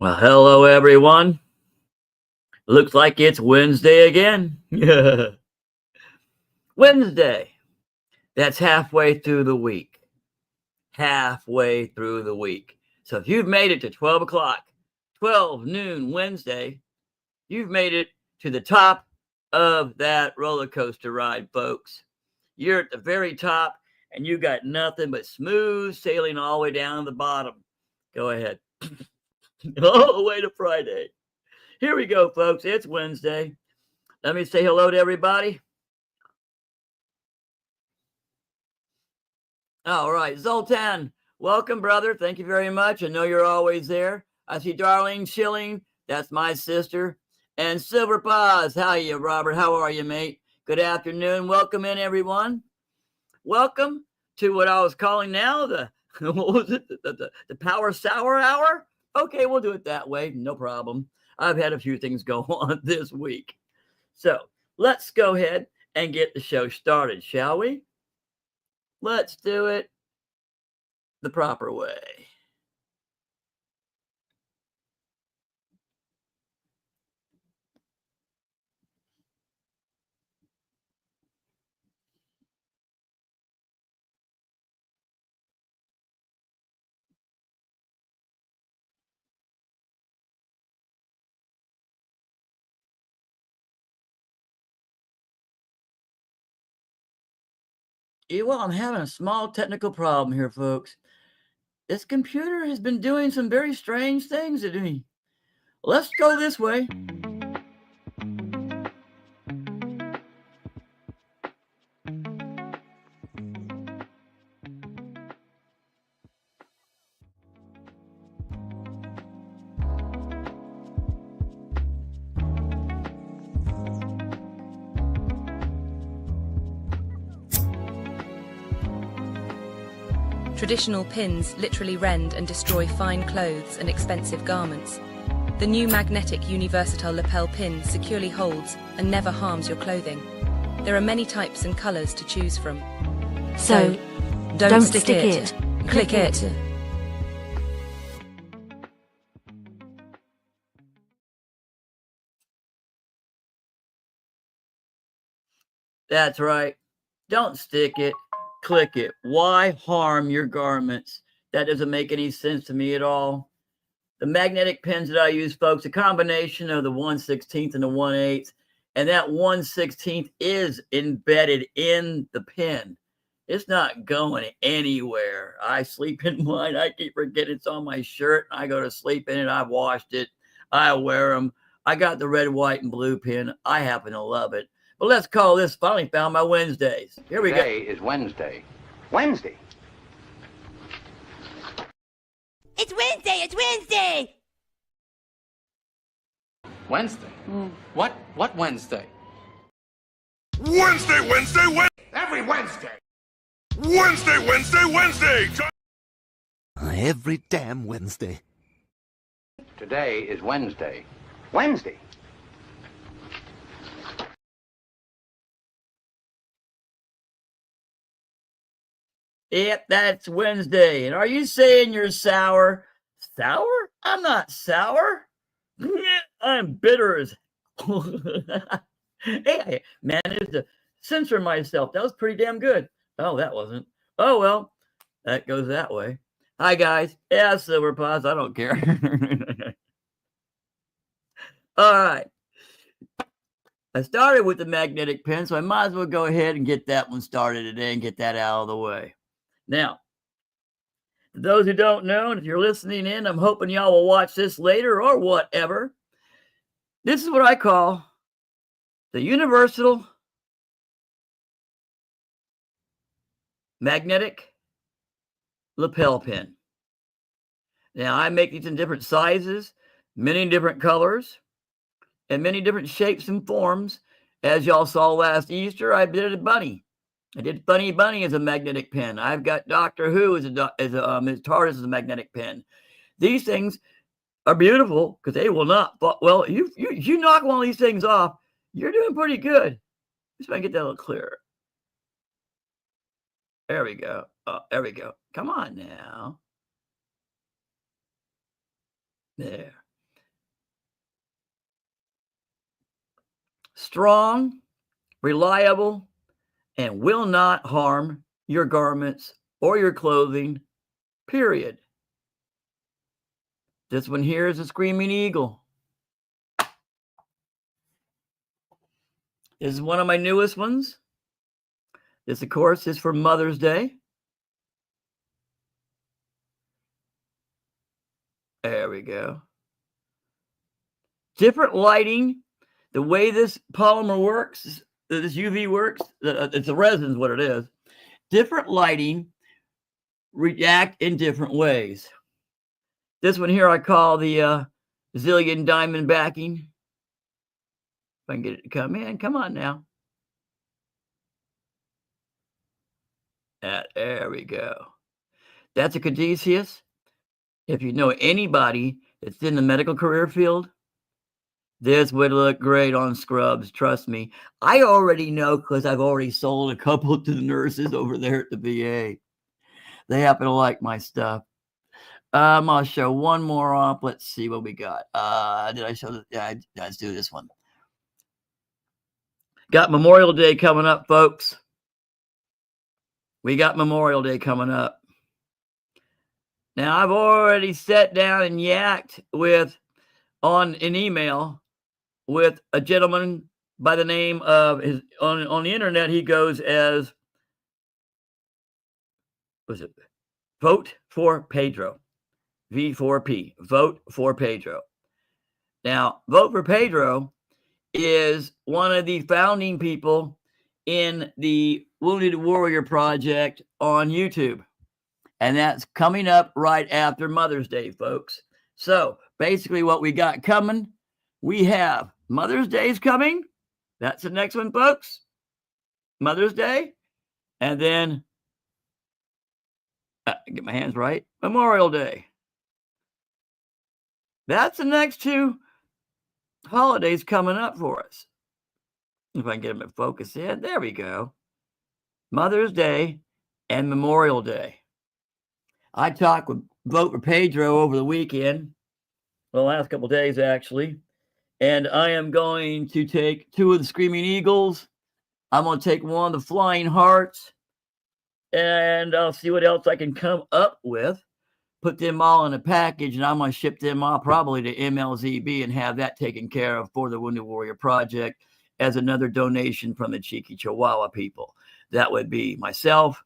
Well, hello everyone. Looks like it's Wednesday again. Wednesday. That's halfway through the week. Halfway through the week. So if you've made it to 12 o'clock, 12 noon Wednesday, you've made it to the top of that roller coaster ride, folks. You're at the very top and you got nothing but smooth sailing all the way down to the bottom. Go ahead. All the way to Friday. Here we go, folks. It's Wednesday. Let me say hello to everybody. All right, Zoltan, welcome, brother. Thank you very much. I know you're always there. I see Darlene Schilling. That's my sister. And Silver Paws. How are you, Robert? How are you, mate? Good afternoon. Welcome in, everyone. Welcome to what I was calling now the what was it? The Power Sour Hour. Okay, we'll do it that way. No problem. I've had a few things go on this week. So let's go ahead and get the show started, shall we? Let's do it the proper way. Well, I'm having a small technical problem here, folks. This computer has been doing some very strange things to me. Let's go this way. Traditional pins literally rend and destroy fine clothes and expensive garments. The new magnetic universatile lapel pin securely holds and never harms your clothing. There are many types and colors to choose from. So, don't stick it. Click it. That's right. Don't stick it. Click it. Why harm your garments? That doesn't make any sense to me at all. The magnetic pins that I use, folks, a combination of the 1/16 and the 1/8, and that 1/16 is embedded in the pin. It's not going anywhere. I sleep in mine. I keep forgetting it's on my shirt. I go to sleep in it. I've washed it. I wear them. I got the red, white, and blue pin. I happen to love it. But let's call this Finally Found My Wednesdays. Here we go. Today is Wednesday. Wednesday? It's Wednesday! It's Wednesday! Wednesday? What Wednesday? Wednesday! Every Wednesday! Wednesday! Every damn Wednesday. Today is Wednesday. Wednesday? Yep, that's Wednesday. And are you saying you're sour? Sour? I'm not sour. I'm bitter as Hey, I managed to censor myself. That was pretty damn good. Oh, that wasn't. Oh, well, that goes that way. Hi, guys. Yeah, Silver Paws. I don't care. All right. I started with the magnetic pin, so I might as well go ahead and get that one started today and get that out of the way. Now, for those who don't know, and if you're listening in, I'm hoping y'all will watch this later or whatever. This is what I call the universal magnetic lapel pin. Now, I make these in different sizes, many different colors, and many different shapes and forms. As y'all saw last Easter, I did a bunny. I did Bunny as a magnetic pin. I've got Doctor Who as TARDIS as a magnetic pin. These things are beautiful because they will not. Well, you knock one of these things off, you're doing pretty good. Just want to get that a little clearer. There we go. Oh, there we go. Come on now. There. strong, reliable, and will not harm your garments or your clothing, period. This one here is a Screaming Eagle. This is one of my newest ones. This, of course, is for Mother's Day. There we go. Different lighting. The way this polymer works, this UV works, it's a resin is what it is. Different lighting react in different ways. This one here I call the Zillion Diamond backing. If I can get it to come in. Come on now. There we go. That's a caduceus. If you know anybody that's in the medical career field, this would look great on scrubs. Trust me. I already know because I've already sold a couple to the nurses over there at the VA. They happen to like my stuff. I'll show one more off. Let's see what we got. Did I show this? Yeah, let's do this one. Got Memorial Day coming up, folks. We got Memorial Day coming up. Now, I've already sat down and yacked on an email with a gentleman by the name of on the internet. He goes as, was it Vote for Pedro, V4P, Vote for Pedro. Now, Vote for Pedro is one of the founding people in the Wounded Warrior Project on YouTube. And that's coming up right after Mother's Day, folks. So basically what we got coming, we have Mother's Day's coming. That's the next one, folks. Mother's Day. And then, get my hands right, Memorial Day. That's the next two holidays coming up for us. If I can get them to focus in. There we go. Mother's Day and Memorial Day. I talked with Vote for Pedro over the weekend, well, the last couple of days actually, and I am going to take two of the Screaming Eagles. I'm going to take one of the Flying Hearts, and I'll see what else I can come up with. Put them all in a package, and I'm going to ship them all probably to MLZB and have that taken care of for the Wounded Warrior Project as another donation from the Cheeky Chihuahua people. That would be myself,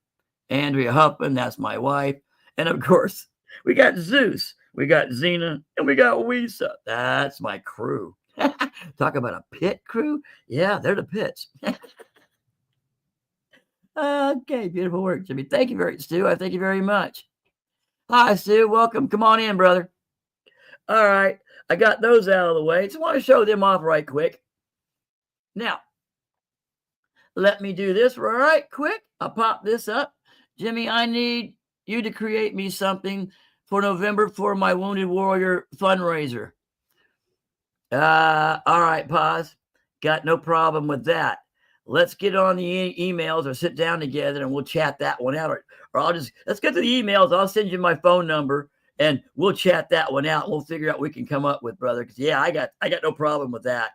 Andrea Huffman, that's my wife. And of course, we got Zeus, we got Xena, and we got Wisa. That's my crew. Talk about a pit crew. Yeah, they're the pits. Okay, beautiful work, Jimmy. Thank you very much, Stu. I thank you very much. Hi, Stu. Welcome. Come on in, brother. All right. I got those out of the way. Just want to show them off right quick. Now, let me do this right quick. I'll pop this up. Jimmy, I need you to create me something for November for my Wounded Warrior fundraiser. All right, pause. Got no problem with that. Let's get on the emails or sit down together and we'll chat that one out. Or let's get to the emails. I'll send you my phone number and we'll chat that one out. We'll figure out what we can come up with, brother. Because yeah, I got no problem with that.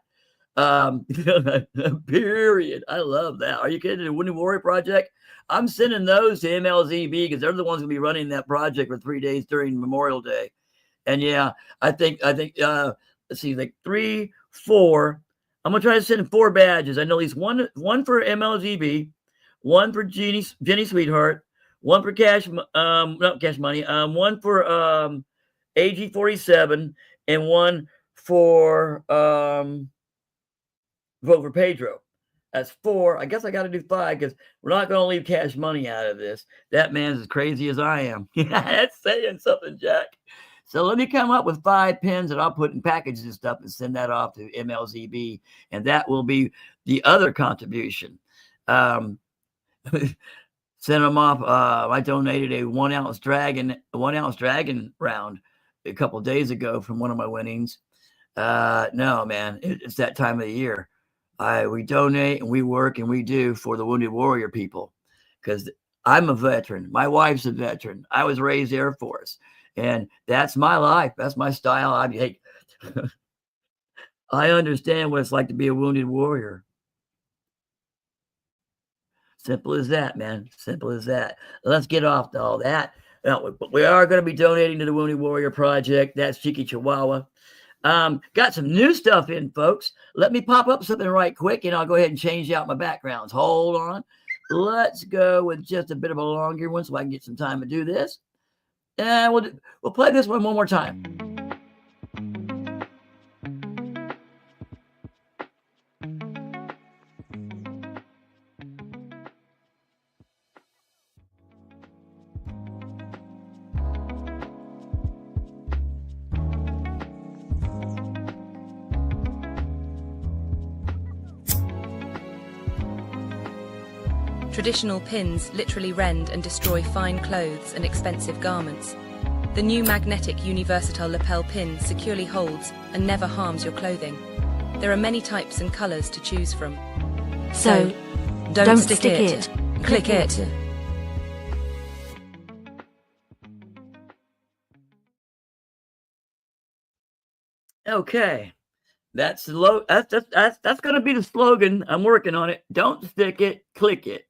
Period. I love that. Are you kidding? The Wounded Warrior Project? I'm sending those to MLZB because they're the ones going to be running that project for 3 days during Memorial Day. And yeah, I think let's see, like 3, 4. I'm gonna try to send 4 badges. I know at least one for MLZB, one for Jenny Sweetheart, one for not Cash Money, one for AG47, and one for Vote for Pedro. That's 4. I guess I got to do 5 because we're not going to leave Cash Money out of this. That man's as crazy as I am. That's saying something, Jack. So let me come up with 5 pins that I'll put in packages and stuff and send that off to MLZB. And that will be the other contribution. Send them off. I donated a 1 ounce dragon round a couple days ago from one of my winnings. No, man, it's that time of the year. We donate and we work and we do for the Wounded Warrior people because I'm a veteran. My wife's a veteran. I was raised Air Force, and that's my life. That's my style. I understand what it's like to be a wounded warrior. Simple as that, man. Simple as that. Let's get off to all that. Now, we are going to be donating to the Wounded Warrior Project. That's Cheeky Chihuahua. Got some new stuff in, folks. Let me pop up something right quick, and I'll go ahead and change out my backgrounds. Hold on. Let's go with just a bit of a longer one so I can get some time to do this. And we'll play this one more time. Traditional pins literally rend and destroy fine clothes and expensive garments. The new magnetic universatile lapel pin securely holds and never harms your clothing. There are many types and colors to choose from. So, Don't stick it. Click it. Okay. That's going to be the slogan. I'm working on it. Don't stick it, click it.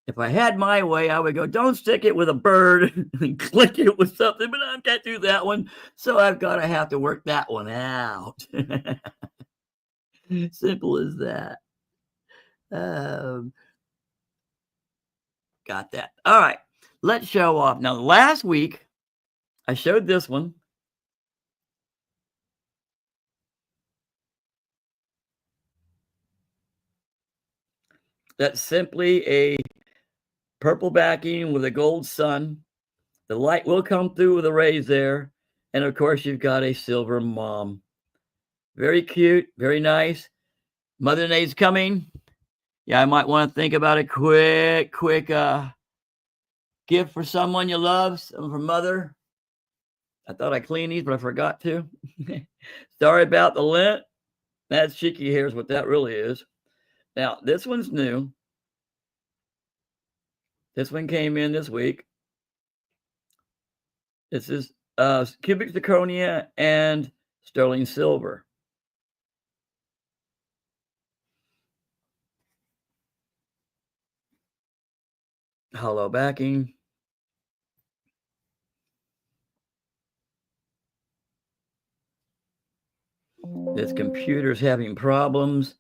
If I had my way, I would go, don't stick it with a bird and click it with something, but I can't do that one. So I've got to have to work that one out. Simple as that. Got that. All right. Let's show off. Now, last week, I showed this one. That's simply a purple backing with a gold sun. The light will come through with the rays there. And of course, you've got a silver mom. Very cute, very nice. Mother Day's coming. Yeah, I might want to think about a quick gift for someone you love, something for mother. I thought I cleaned these, but I forgot to. Sorry about the lint. That's cheeky hairs, what that really is. Now, this one's new. This one came in this week. This is cubic zirconia and sterling silver. Hollow backing. This computer's having problems.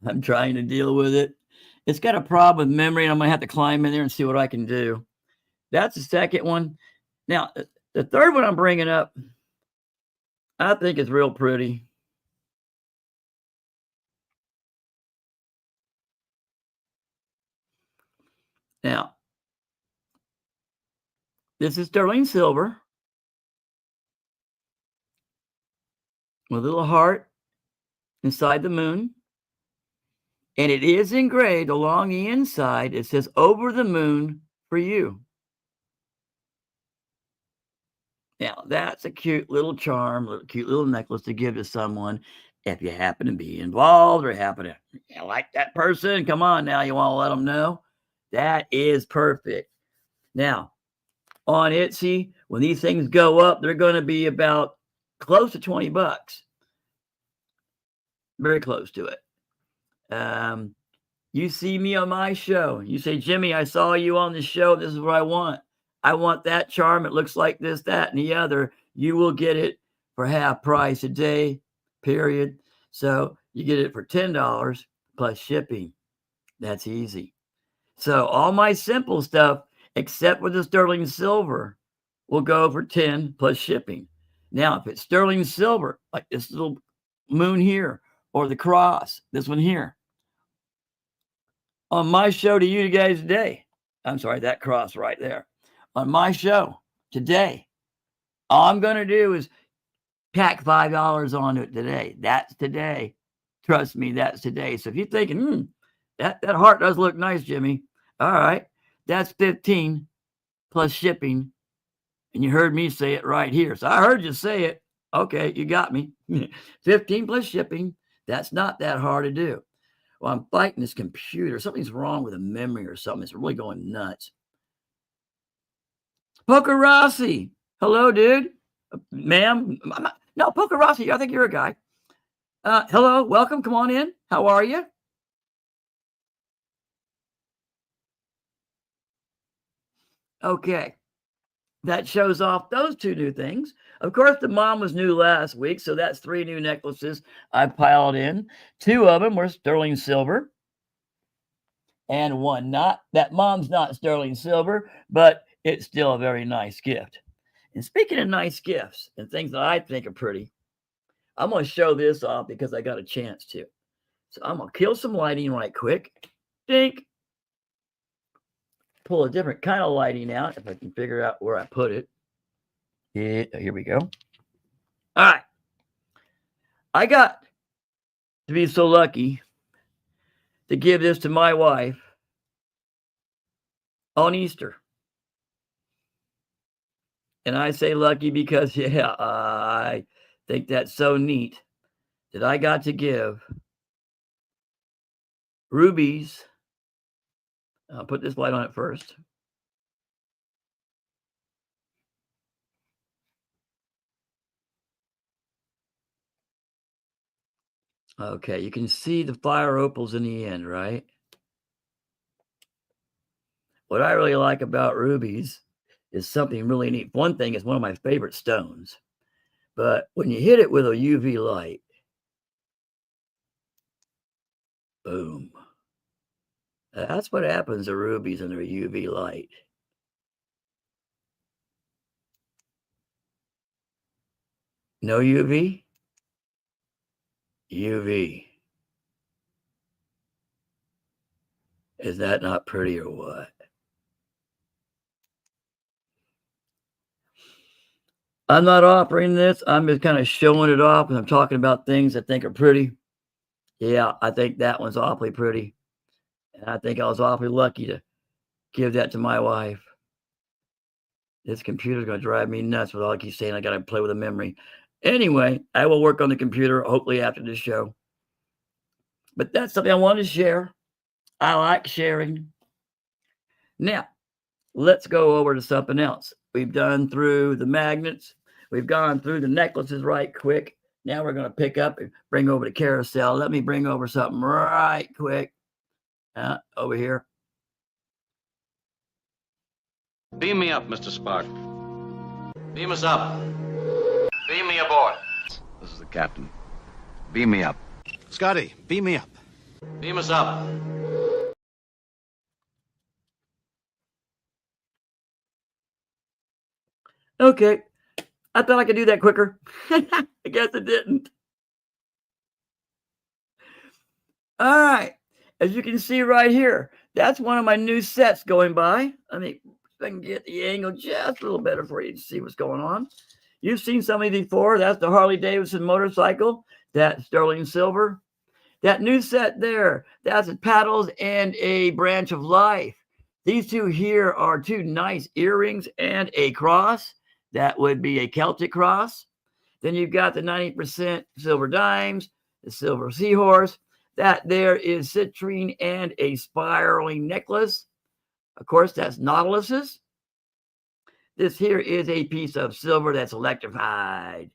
I'm trying to deal with it. It's got a problem with memory, and I'm going to have to climb in there and see what I can do. That's the second one. Now, the third one I'm bringing up, I think is real pretty. Now, this is sterling silver with a little heart inside the moon. And it is engraved along the inside. It says, over the moon for you. Now, that's a cute little charm, cute little necklace to give to someone. If you happen to be involved or happen to like that person, come on now, you want to let them know. That is perfect. Now, on Etsy, when these things go up, they're going to be about close to $20. Very close to it. You see me on my show. You say, Jimmy, I saw you on the show. This is what I want. I want that charm. It looks like this, that, and the other. You will get it for half price a day, period. So you get it for $10 plus shipping. That's easy. So all my simple stuff, except for the sterling silver, will go for $10 plus shipping. Now, if it's sterling silver, like this little moon here, or the cross, this one here, on my show to you guys today, I'm sorry, that cross right there. On my show today, all I'm going to do is tack $5 onto it today. That's today. Trust me, that's today. So if you're thinking, that heart does look nice, Jimmy. All right, that's 15 plus shipping. And you heard me say it right here. So I heard you say it. Okay, you got me. 15 plus shipping. That's not that hard to do. Well, I'm fighting this computer. Something's wrong with the memory or something. It's really going nuts. Poker Rossi. Hello, dude. Ma'am. No, Poker Rossi. I think you're a guy. Hello, welcome. Come on in. How are you? Okay. That shows off those two new things. Of course, the mom was new last week, so that's three new necklaces I piled in. Two of them were sterling silver, and one not. That mom's not sterling silver, but it's still a very nice gift. And speaking of nice gifts and things that I think are pretty, I'm going to show this off because I got a chance to. So I'm going to kill some lighting right quick. Dink. Pull a different kind of lighting out if I can figure out where I put it. Here we go. All right. I got to be so lucky to give this to my wife on Easter. And I say lucky because, yeah, I think that's so neat that I got to give rubies. I'll put this light on it first. Okay, you can see the fire opals in the end, right? What I really like about rubies is something really neat. One thing is one of my favorite stones, but when you hit it with a UV light, boom. That's what happens to rubies under UV light. No UV? UV. Is that not pretty or what? I'm not offering this. I'm just kind of showing it off, and I'm talking about things I think are pretty. Yeah, I think that one's awfully pretty. And I think I was awfully lucky to give that to my wife. This computer's going to drive me nuts with all I keep saying. I got to play with the memory. Anyway, I will work on the computer hopefully after the show. But that's something I wanted to share. I like sharing. Now, let's go over to something else. We've done through the magnets. We've gone through the necklaces right quick. Now we're going to pick up and bring over the carousel. Let me bring over something right quick. Over here. Beam me up, Mr. Spark. Beam us up. Beam me aboard. This is the captain. Beam me up. Scotty, beam me up. Beam us up. Okay. I thought I could do that quicker. I guess it didn't. All right. As you can see right here, that's one of my new sets going by. Let me I can get the angle just a little better for you to see what's going on. You've seen some of these before. That's the Harley Davidson motorcycle. That sterling silver. That new set there, that's paddles and a branch of life. These two here are two nice earrings and a cross. That would be a Celtic cross. Then you've got the 90% silver dimes, the silver seahorse. That there is citrine and a spiraling necklace. Of course, that's Nautilus's. This here is a piece of silver that's electrified.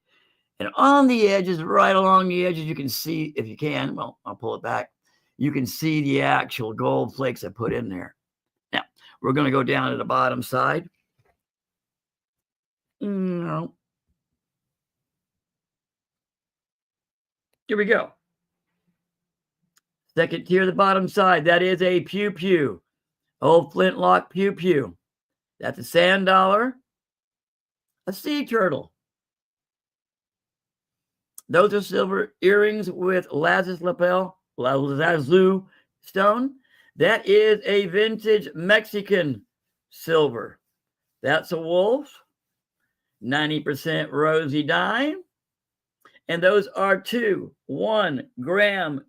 And on the edges, right along the edges, you can see, if you can, well, I'll pull it back. You can see the actual gold flakes I put in there. Now, we're going to go down to the bottom side. No. Here we go. Second tier, the bottom side. That is a pew pew. Old flintlock pew pew. That's a sand dollar. A sea turtle. Those are silver earrings with lazuli stone. That is a vintage Mexican silver. That's a wolf. 90% rosy dime. And those are 2 1-gram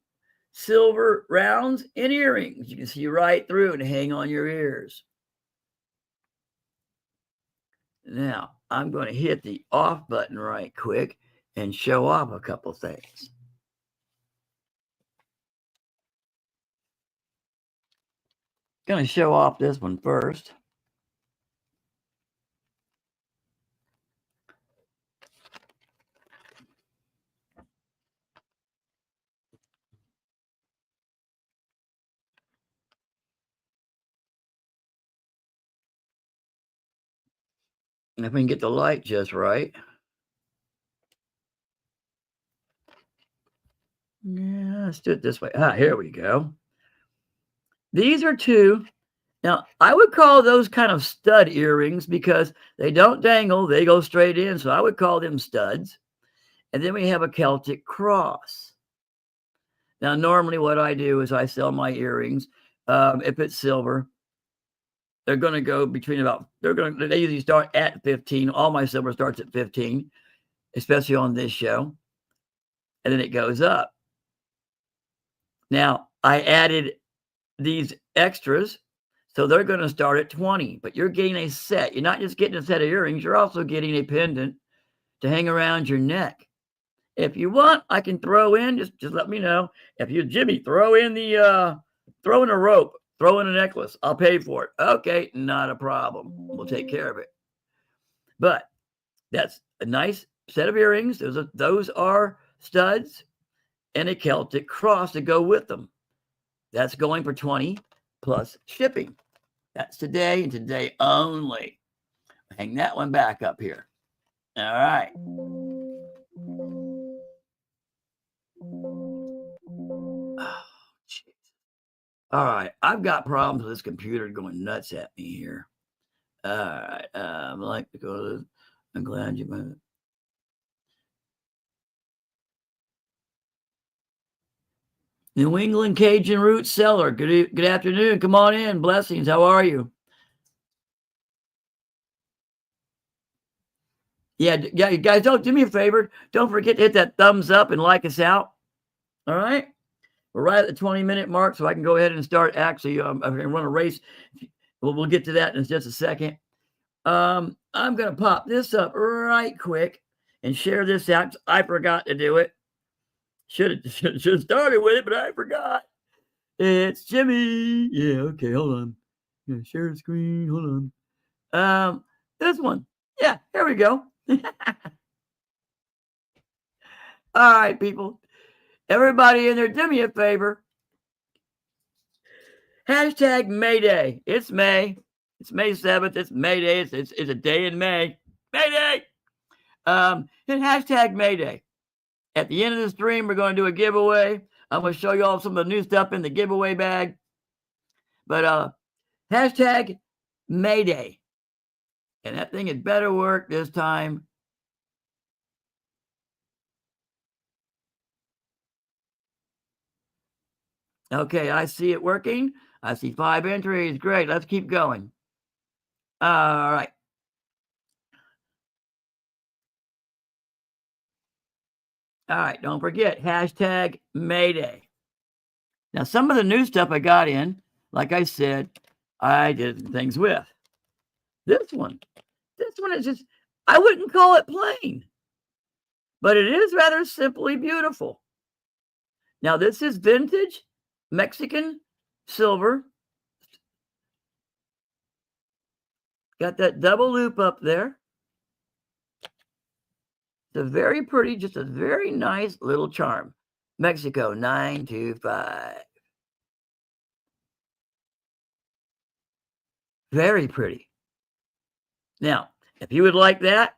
silver rounds and earrings. You can see right through and hang on your ears. Now, I'm going to hit the off button right quick and show off a couple things. Going to show off this one first. If we can get the light just right. Yeah, let's do it this way. Here we go. These are two. Now, I would call those kind of stud earrings because they don't dangle. They go straight in. So I would call them studs. And then we have a Celtic cross. Now, normally what I do is I sell my earrings. If it's silver, they're going to go between they usually start at 15. All my silver starts at 15, especially on this show. And then it goes up. Now, I added these extras, so they're going to start at 20, but you're getting a set. You're not just getting a set of earrings, you're also getting a pendant to hang around your neck. If you want, I can throw in, just let me know. If you, Jimmy, throw in a rope, throw in a necklace. I'll pay for it. Okay, not a problem. We'll take care of it. But that's a nice set of earrings. Those are studs and a Celtic cross to go with them. That's going for 20 plus shipping. That's today and today only. Hang that one back up here. All right. Oh, geez. All right. I've got problems with this computer going nuts at me here. All right. I'm glad you went. New England Cajun Root Cellar. Good afternoon. Come on in. Blessings. How are you? Yeah, you guys, don't do me a favor. Don't forget to hit that thumbs up and like us out. All right. We're right at the 20-minute mark, so I can go ahead and start. Actually, I'm going to run a race. We'll get to that in just a second. I'm going to pop this up right quick and share this out. I forgot to do it. Should have started with it, but I forgot. It's Jimmy. Yeah, okay, hold on. Yeah, share the screen. Hold on. This one. Yeah, here we go. All right, people. Everybody in there, do me a favor. Hashtag Mayday. It's May. It's May 7th. It's May Day. It's a day in May. Mayday. And hashtag Mayday. At the end of the stream, we're going to do a giveaway. I'm going to show you all some of the new stuff in the giveaway bag. But hashtag Mayday. And that thing had better work this time. Okay, I see it working. I see 5 entries. Great. Let's keep going. All right. All right. Don't forget, hashtag Mayday. Now, some of the new stuff I got in, like I said, I did things with. This one is just, I wouldn't call it plain, but it is rather simply beautiful. Now, this is vintage Mexican silver. Got that double loop up there. It's a very pretty, just a very nice little charm. Mexico 925. Very pretty. Now, if you would like that,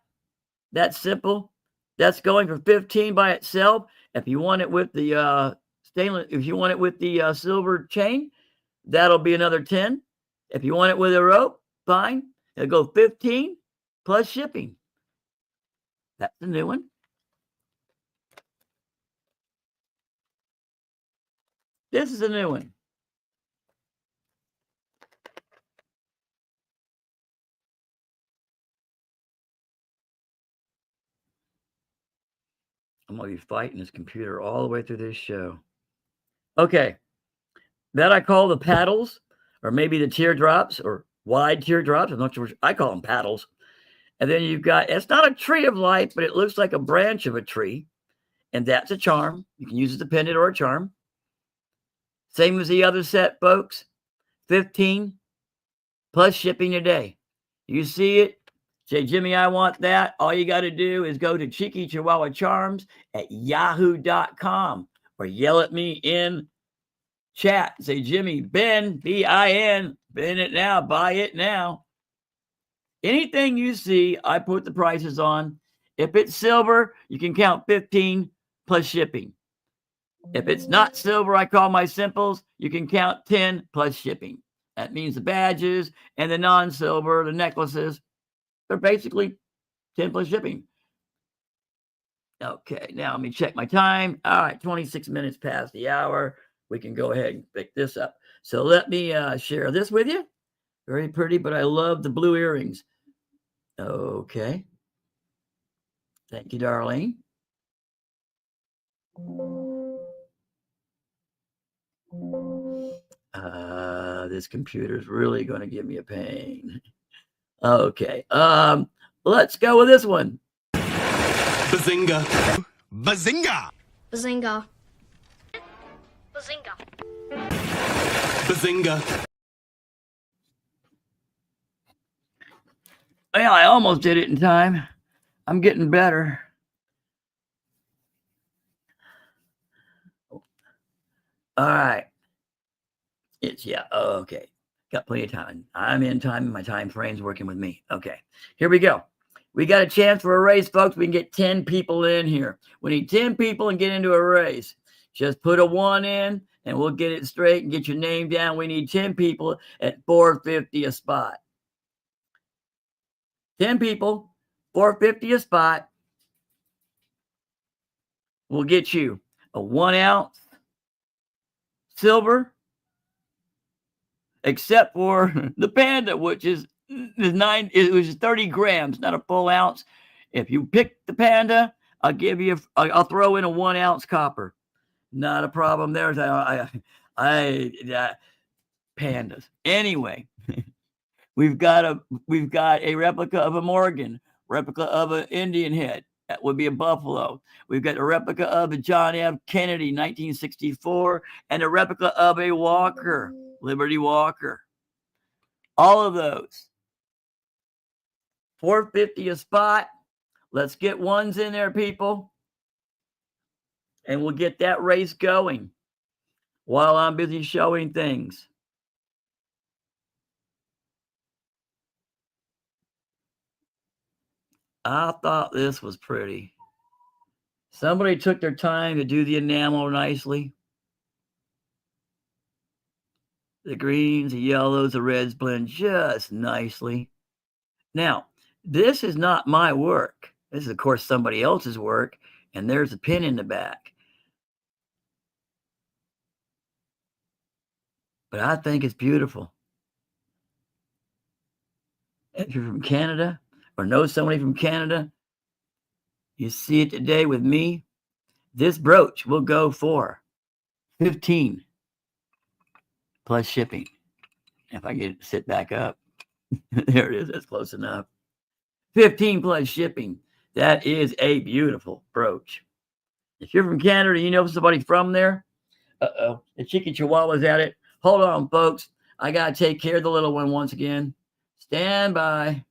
that's simple. That's going for 15 by itself. If you want it with the stainless, if you want it with the silver chain, that'll be another 10. If you want it with a rope, fine. It'll go 15 plus shipping. That's the new one. This is a new one. I'm going to be fighting this computer all the way through this show. Okay. That I call the paddles, or maybe the teardrops, or wide teardrops. I'm not sure. I call them paddles. And then you've got, it's not a tree of light, but it looks like a branch of a tree. And that's a charm. You can use it as a pendant or a charm. Same as the other set, folks. 15 plus shipping today. You see it? Say, Jimmy, I want that. All you got to do is go to Cheeky Chihuahua Charms at yahoo.com or yell at me in chat. Say, Jimmy, Ben, B-I-N, Ben it now, buy it now. Anything you see, I put the prices on. If it's silver, you can count 15 plus shipping. If it's not silver, I call my simples, you can count 10 plus shipping. That means the badges and the non-silver, the necklaces, they're basically 10 plus shipping. Okay, now let me check my time. All right, 26 minutes past the hour. We can go ahead and pick this up. So let me share this with you. Very pretty, but I love the blue earrings. Okay. Thank you, Darlene. This computer is really going to give me a pain. Okay. Let's go with this one. Bazinga. Bazinga. Bazinga. Bazinga. Bazinga. Well, I almost did it in time. I'm getting better. All right. Okay. Got plenty of time. I'm in time. My time frame's working with me. Okay. Here we go. We got a chance for a race, folks. We can get 10 people in here. We need 10 people and get into a race. Just put a 1 in and we'll get it straight and get your name down. We need 10 people at $4.50 a spot. 10 people, $4.50 a spot. We'll get you a 1 ounce silver, except for the Panda, which is 30 grams, not a full ounce. If you pick the Panda, I'll throw in a 1 ounce copper. Not a problem there. Pandas. Anyway, we've got a replica of a Morgan, replica of an Indian head. That would be a buffalo. We've got a replica of a John F. Kennedy, 1964, and a replica of a Walker, Liberty Walker. All of those. $4.50 a spot. Let's get 1s in there, people. And we'll get that race going while I'm busy showing things. I thought this was pretty. Somebody took their time to do the enamel nicely. The greens, the yellows, the reds blend just nicely. Now, this is not my work. This is, of course, somebody else's work, and there's a pin in the back. But I think it's beautiful. If you're from Canada or know somebody from Canada, you see it today with me. This brooch will go for $15 plus shipping. If I get it to sit back up. There it is. That's close enough. 15 plus shipping. That is a beautiful brooch. If you're from Canada, you know somebody from there. The Chicken Chihuahua's at it. Hold on, folks. I got to take care of the little one once again. Stand by.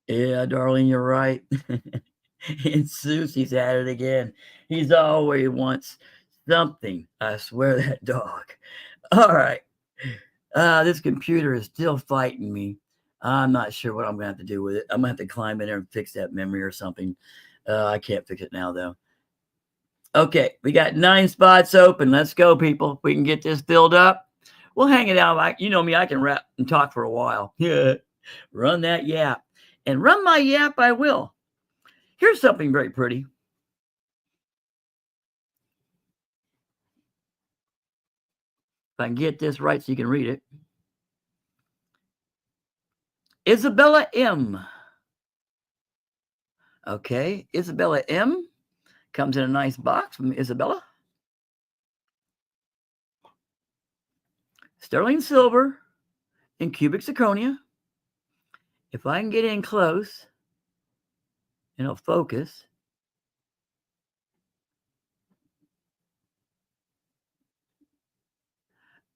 Yeah, darling, you're right. And Susie's at it again. He's always wants something. I swear, that dog. All right. This computer is still fighting me. I'm not sure what I'm going to have to do with it. I'm going to have to climb in there and fix that memory or something. I can't fix it now, though. Okay, we got 9 spots open. Let's go, people. If we can get this filled up, we'll hang it out. You know me, I can rap and talk for a while. Yeah, run that yap. And run my yap, I will. Here's something very pretty. If I can get this right so you can read it. Isabella M. Okay, Isabella M. Comes in a nice box from Isabella. Sterling silver in cubic zirconia. If I can get in close, and it'll focus.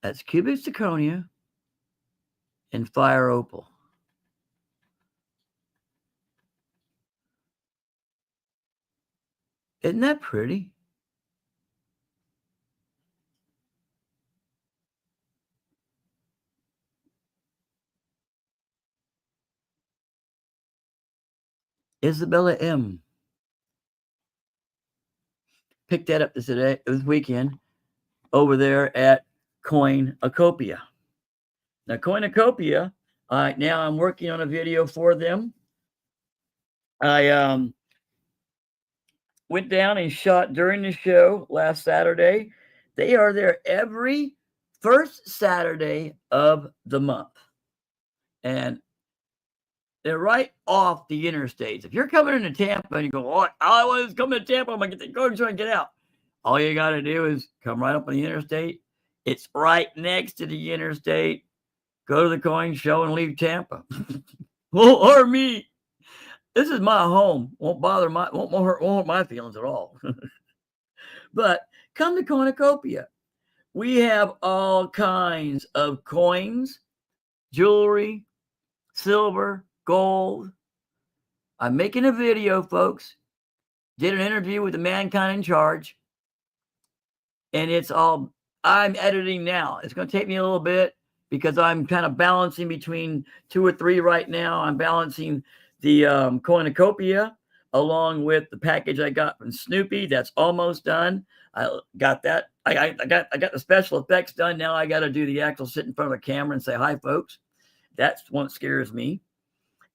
That's cubic zirconia and fire opal. Isn't that pretty? Isabella M. Picked that up this weekend over there at Coinacopia. Now, Coinacopia, now I'm working on a video for them. I went down and shot during the show last Saturday. They are there every first Saturday of the month. And they're right off the interstates. If you're coming into Tampa and you go, oh, I want to come to Tampa, I'm going to go and try and get out. All you got to do is come right up on the interstate. It's right next to the interstate. Go to the coin show and leave Tampa. or me. This is my home. Won't hurt my feelings at all. But come to Cornucopia. We have all kinds of coins, jewelry, silver, gold. I'm making a video, folks. Did an interview with the mankind in charge. And I'm editing now. It's going to take me a little bit because I'm kind of balancing between 2 or 3 right now. I'm balancing the Cornucopia along with the package I got from Snoopy. That's almost done. I got that. I got the special effects done. Now I got to do the actual sit in front of a camera and say, hi, folks. That's one that scares me.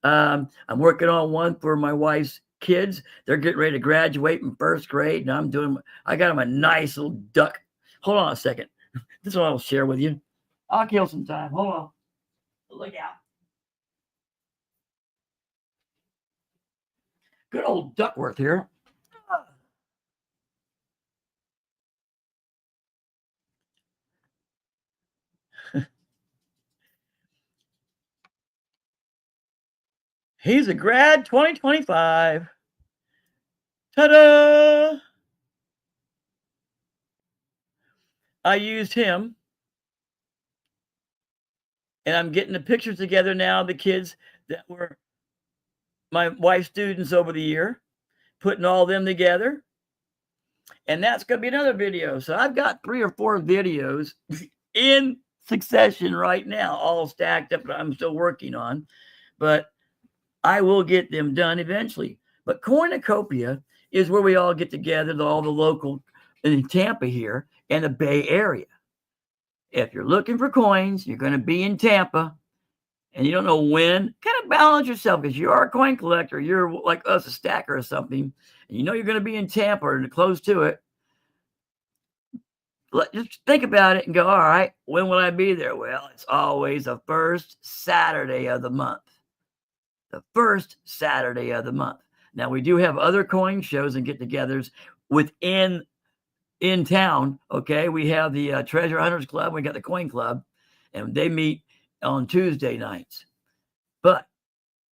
I'm working on one for my wife's kids. They're getting ready to graduate in 1st grade. And I got them a nice little duck. Hold on a second. This one I'll share with you. I'll kill some time. Hold on. Look out. Good old Duckworth here. He's a grad 2025. Ta-da! I used him. And I'm getting the pictures together now, the kids that were my wife's students over the year, putting all them together. And that's going to be another video. So I've got 3 or 4 videos in succession right now, all stacked up that I'm still working on. But I will get them done eventually. But Cornucopia is where we all get together, all the local in Tampa here and the Bay Area. If you're looking for coins, you're going to be in Tampa and you don't know when, kind of balance yourself because you are a coin collector. You're like us, a stacker or something. And you know you're going to be in Tampa or close to it. Just think about it and go, all right, when will I be there? Well, it's always the first Saturday of the month. The first Saturday of the month. Now, we do have other coin shows and get-togethers in town, okay? We have the Treasure Hunters Club. We got the Coin Club, and they meet on Tuesday nights. But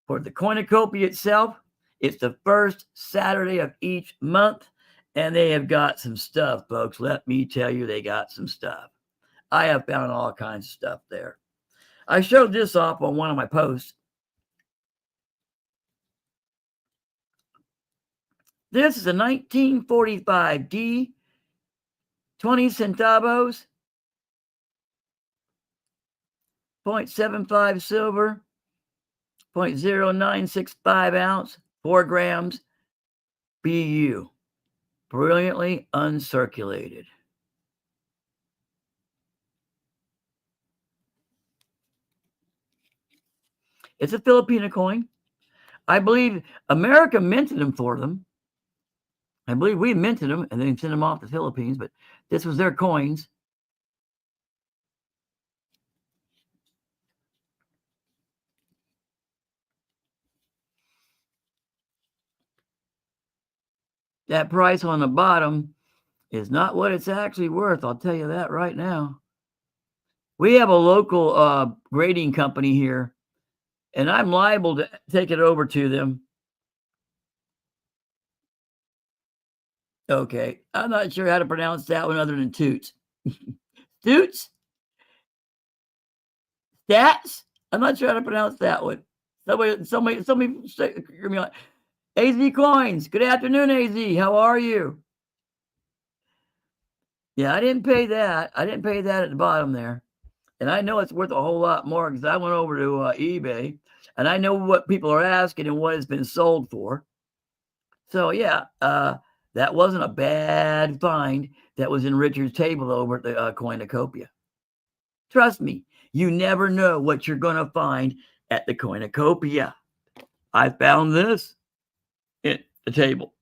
for the Cornucopia itself, it's the first Saturday of each month, and they have got some stuff, folks. Let me tell you, they got some stuff. I have found all kinds of stuff there. I showed this off on one of my posts. This is a 1945 D, 20 centavos, 0.75 silver, 0.0965 ounce, 4 grams, BU. Brilliantly uncirculated. It's a Filipino coin. I believe America minted them for them. I believe we minted them and then sent them off to the Philippines, but this was their coins. That price on the bottom is not what it's actually worth. I'll tell you that right now. We have a local grading company here, and I'm liable to take it over to them. Okay, I'm not sure how to pronounce that one other than Toots. Toots? Stats? I'm not sure how to pronounce that one. Somebody say, hear me on. AZ Coins. Good afternoon, AZ. How are you? Yeah, I didn't pay that. I didn't pay that at the bottom there. And I know it's worth a whole lot more because I went over to eBay and I know what people are asking and what it's been sold for. So, yeah, that wasn't a bad find that was in Richard's table over at the Coinocopia. Trust me, you never know what you're going to find at the Coinocopia. I found this at the table.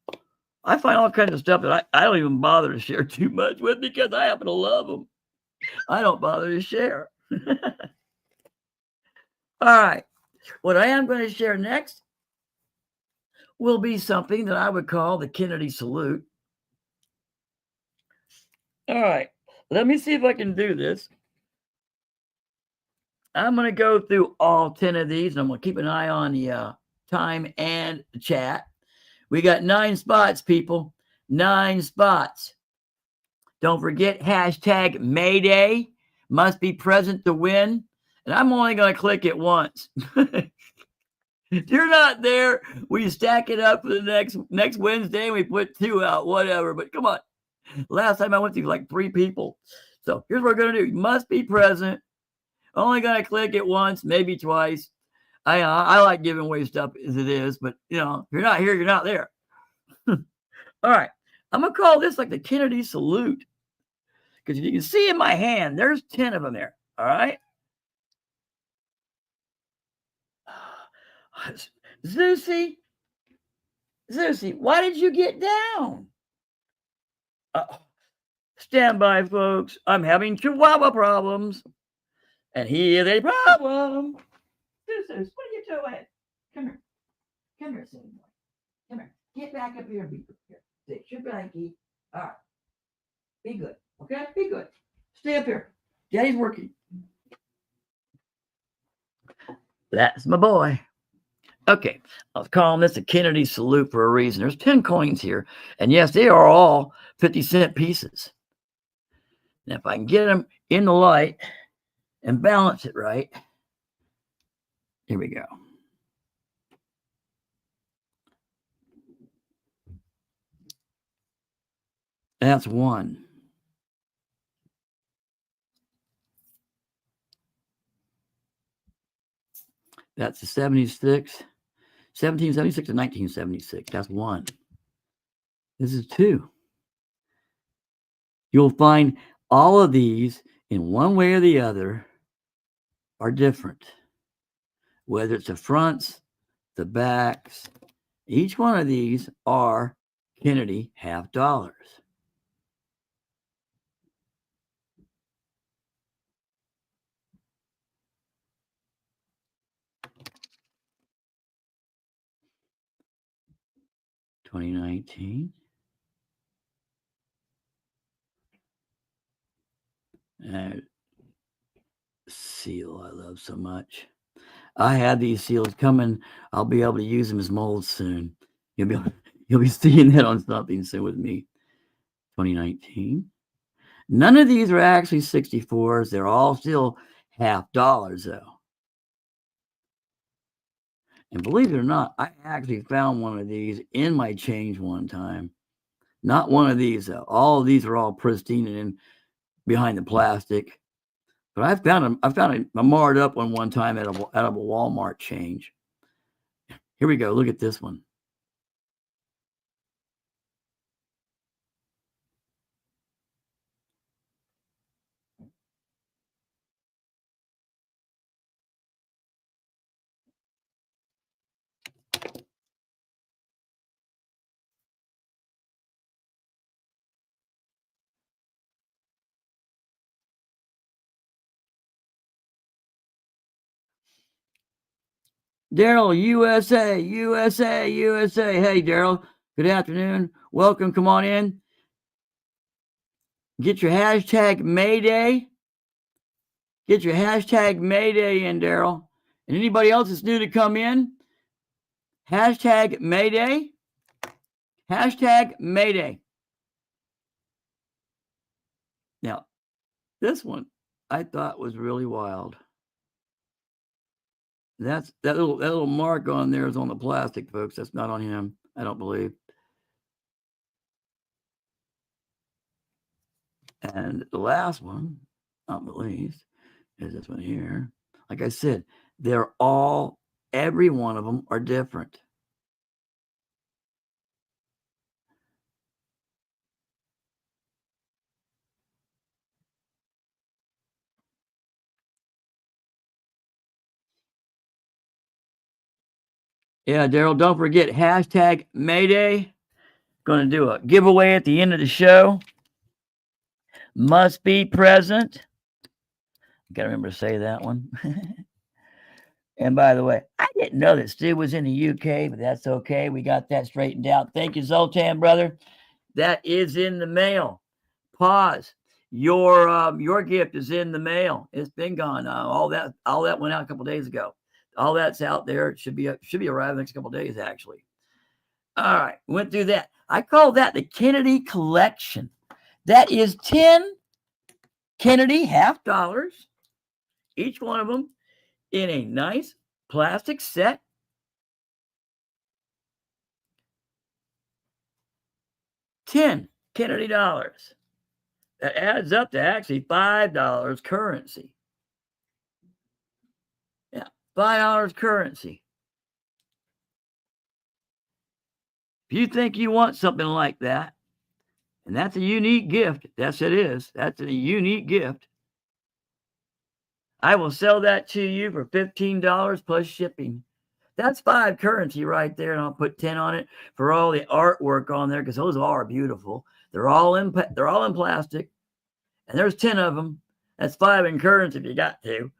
I find all kinds of stuff that I don't even bother to share too much with because I happen to love them. I don't bother to share. All right. What I am going to share next will be something that I would call the Kennedy salute. All right. Let me see if I can do this. I'm going to go through all 10 of these, and I'm going to keep an eye on the time and the chat. We got 9 spots, people. 9 spots. Don't forget hashtag Mayday. Must be present to win. And I'm only going to click it once. If you're not there, we stack it up for the next Wednesday and we put 2 out, whatever. But come on. Last time I went through like 3 people. So here's what we're going to do. You must be present. Only going to click it once, maybe twice. I like giving away stuff as it is, but you know, if you're not here, you're not there. All right. I'm going to call this like the Kennedy salute. Because if you can see in my hand, there's 10 of them there. All right. Zeusy, why did you get down? Stand by, folks. I'm having Chihuahua problems. And he is a problem. Zeus, what are you doing? Come here. Come here, silly boy. Come here. Get back up here and be good. Here. Fix your blankie. All right. Be good. Okay? Be good. Stay up here. Daddy's working. That's my boy. Okay, I was calling this a Kennedy salute for a reason. There's 10 coins here, and yes, they are all 50-cent pieces. Now, if I can get them in the light and balance it right, here we go. That's 1. That's the 1776 to 1976. That's 1. This is 2. You'll find all of these in one way or the other are different. Whether it's the fronts, the backs, each one of these are Kennedy half dollars. $2019. Seal I love so much. I had these seals coming. I'll be able to use them as molds soon. You'll be seeing that on something soon with me. 2019. None of these are actually 64s. They're all still half dollars though. And believe it or not, I actually found one of these in my change one time. Not one of these though. All of these are all pristine and in behind the plastic. But I found a marred up one time out of a Walmart change. Here we go. Look at this one. Daryl, USA, USA, USA. Hey, Daryl. Good afternoon. Welcome. Come on in. Get your hashtag Mayday. Get your hashtag Mayday in, Daryl. And anybody else that's new to come in, hashtag Mayday. Hashtag Mayday. Now, this one I thought was really wild. That little mark on there is on the plastic, folks. That's not on him, I don't believe. And the last one, not the least, is this one here. Like I said, every one of them are different. Yeah, Daryl, don't forget hashtag Mayday. Going to do a giveaway at the end of the show. Must be present. Got to remember to say that one. And by the way, I didn't know that Stu was in the UK, but that's okay. We got that straightened out. Thank you, Zoltan, brother. That is in the mail. Pause. Your gift is in the mail. It's been gone. All that went out a couple days ago. All that's out there. It should be arriving next couple days, actually. All right, went through that. I call that the Kennedy collection. That is 10 Kennedy half dollars, each one of them in a nice plastic set. $10 Kennedy dollars. That adds up to actually $5 currency. Yeah, $5 currency. If you think you want something like that, and that's a unique gift, yes, it is. That's a unique gift. I will sell that to you for $15 plus shipping. That's 5 currency right there, and I'll put 10 on it for all the artwork on there because those are beautiful. They're all in plastic, and there's 10 of them. That's 5 in currency if you got to.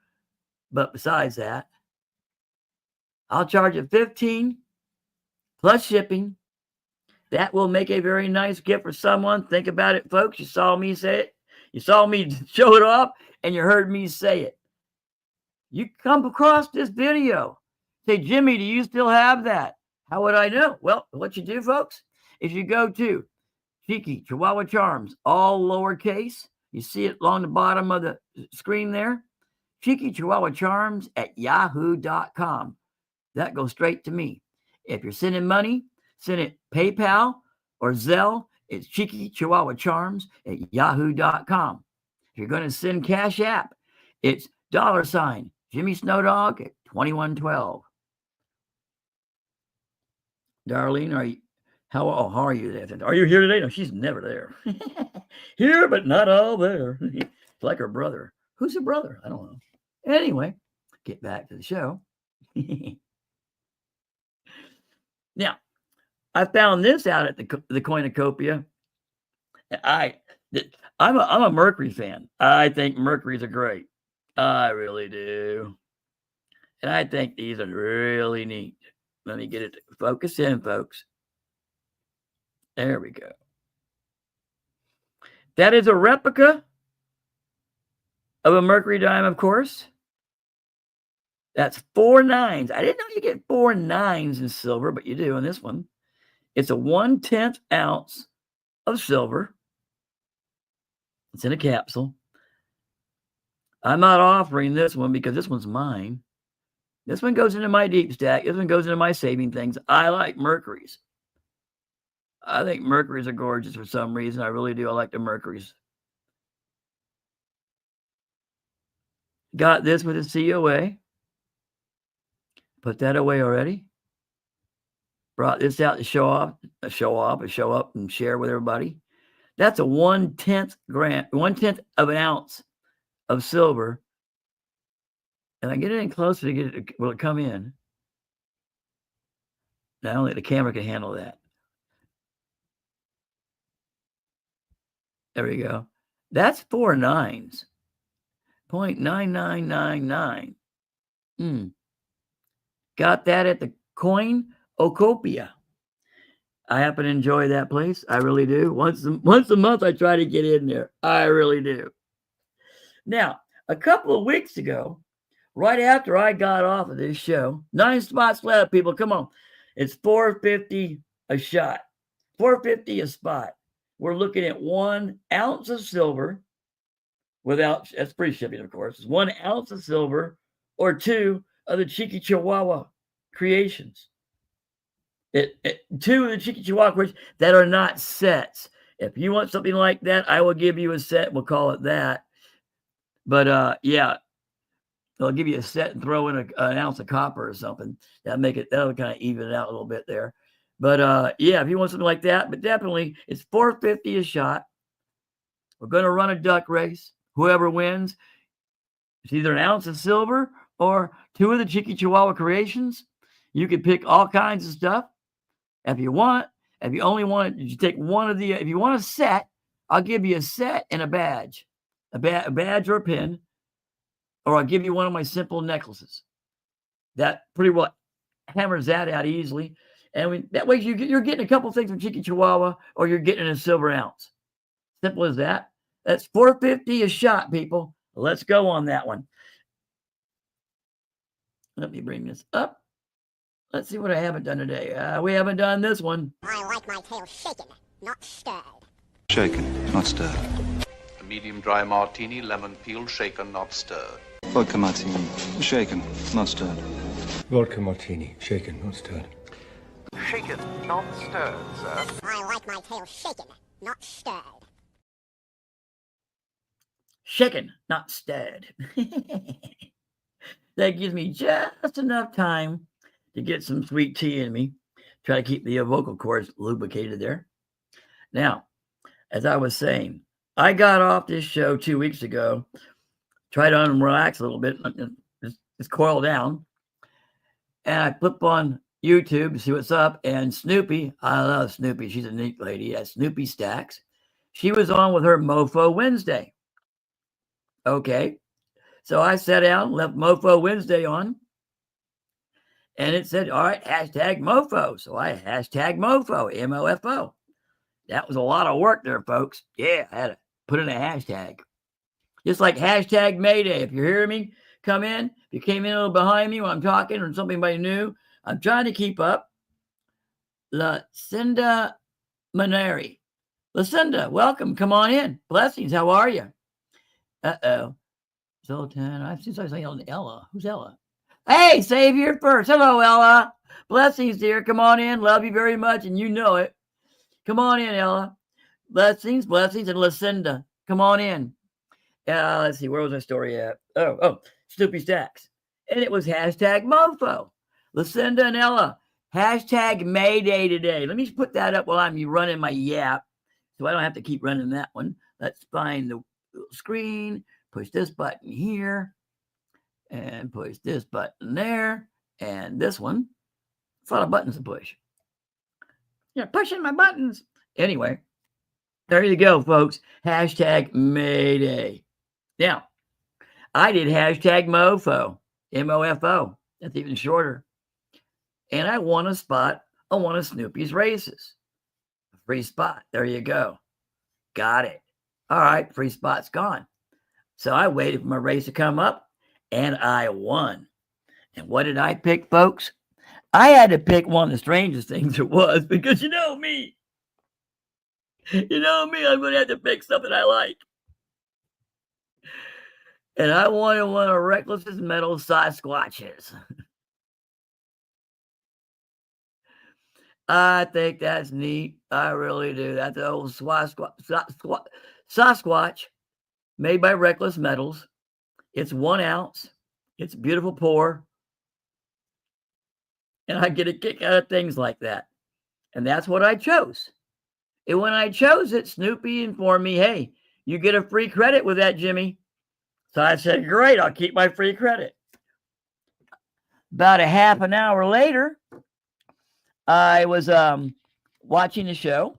But besides that, I'll charge you 15 plus shipping. That will make a very nice gift for someone. Think about it, folks. You saw me say it. You saw me show it off, and you heard me say it. You come across this video. Say, Jimmy, do you still have that? How would I know? Well, what you do, folks, is you go to Cheeky Chihuahua Charms, all lowercase. You see it along the bottom of the screen there. Cheeky Chihuahua Charms at yahoo.com. That goes straight to me. If you're sending money, send it PayPal or Zelle. It's Cheeky Chihuahua Charms at yahoo.com. If you're going to send Cash App, it's $ Jimmy Snowdog at 2112. Darlene, how are you today? Are you here today? No, she's never there. Here, but not all there. It's like her brother. Who's her brother? I don't know. Anyway, get back to the show. Now, I found this out at the Coinocopia. I'm a Mercury fan. I think Mercuries are great. I really do. And I think these are really neat. Let me get it to focus in, folks. There we go. That is a replica of a Mercury dime, of course. That's 4 nines. I didn't know you get 4 nines in silver, but you do in this one. It's a 1/10 ounce of silver. It's in a capsule. I'm not offering this one because this one's mine. This one goes into my deep stack. This one goes into my saving things. I like Mercuries. I think Mercuries are gorgeous for some reason. I really do. I like the Mercuries. Got this with a COA. Put that away already. Brought this out to show up and share with everybody. That's a 1/10 of an ounce of silver. And I get it in closer to get it. Will it come in? Not only the camera can handle that. There we go. That's 4 nines. 0.9999. Got that at the Coin-O-Copia. I happen to enjoy that place. I really do. Once a month, I try to get in there. I really do. Now, a couple of weeks ago, right after I got off of this show, 9 spots left, people. Come on. It's $4.50 a shot. $4.50 a spot. We're looking at 1 ounce of silver without, that's free shipping, of course. It's 1 ounce of silver or 2 of the Cheeky Chihuahua creations. 2 of the Cheeky Chihuahua creations that are not sets. If you want something like that, I will give you a set. We'll call it that. But yeah, they'll give you a set and throw in an ounce of copper or something. That'll kind of even it out a little bit there. But yeah, if you want something like that, but definitely it's $4.50 a shot. We're going to run a duck race. Whoever wins, it's either an ounce of silver or 2 of the Cheeky Chihuahua creations. You can pick all kinds of stuff if you want. If you only want, you take one of the. If you want a set, I'll give you a set and a badge, a badge or a pin, or I'll give you one of my simple necklaces. That pretty well hammers that out easily. And that way you're getting a couple things from Cheeky Chihuahua, or you're getting a silver ounce. Simple as that. That's $4.50 a shot, people. Let's go on that one. Let me bring this up. Let's see what I haven't done today. We haven't done this one. I like my tail shaken, not stirred. Shaken, not stirred. A medium dry martini, lemon peel, shaken, not stirred. Vodka martini. Shaken, not stirred. Vodka martini, shaken, not stirred. Shaken, not stirred, sir. I like my tail shaken, not stirred. Shaken, not stirred. That gives me just enough time to get some sweet tea in me. Try to keep the vocal cords lubricated there. Now, as I was saying, I got off this show 2 weeks ago. Tried to relax a little bit. Just coil down. And I flip on YouTube to see what's up. And Snoopy, I love Snoopy. She's a neat lady. That's Snoopy Stacks. She was on with her Mofo Wednesday. Okay. So I sat down, left Mofo Wednesday on. And it said, all right, hashtag Mofo. So I hashtag Mofo, M-O-F-O. That was a lot of work there, folks. Yeah, I had to put in a hashtag. Just like hashtag Mayday. If you're hearing me, come in. If you came in a little behind me when I'm talking or somebody new, I'm trying to keep up. Lucinda Maneri. Lucinda, welcome. Come on in. Blessings. How are you? Uh-oh. Zoltan. I see Ella. Who's Ella? Hey, save here first. Hello, Ella. Blessings, dear. Come on in. Love you very much, and you know it. Come on in, Ella. Blessings, and Lucinda. Come on in. Let's see. Where was my story at? Oh, Snoopy Stacks. And it was hashtag Mofo. Lucinda and Ella. Hashtag Mayday today. Let me put that up while I'm running my yap, so I don't have to keep running that one. Let's find the screen. Push this button here. And push this button there. And this one. It's a lot of buttons to push. You're pushing my buttons. Anyway, there you go, folks. Hashtag Mayday. Now, I did hashtag Mofo. M-O-F-O. That's even shorter. And I won a spot on one of Snoopy's races. A free spot. There you go. Got it. All right, free spot's gone. So I waited for my race to come up. And I won. And what did I pick, folks? I had to pick one of the strangest things it was because you know me. You know me, I'm going to have to pick something I like. And I wanted one of Reckless's metal Sasquatches. I think that's neat. I really do. That's the old Sasquatch made by Reckless Metals. It's 1 ounce. It's beautiful pour. And I get a kick out of things like that. And that's what I chose. And when I chose it, Snoopy informed me, hey, you get a free credit with that, Jimmy. So I said, great, I'll keep my free credit. About a half an hour later, I was watching the show,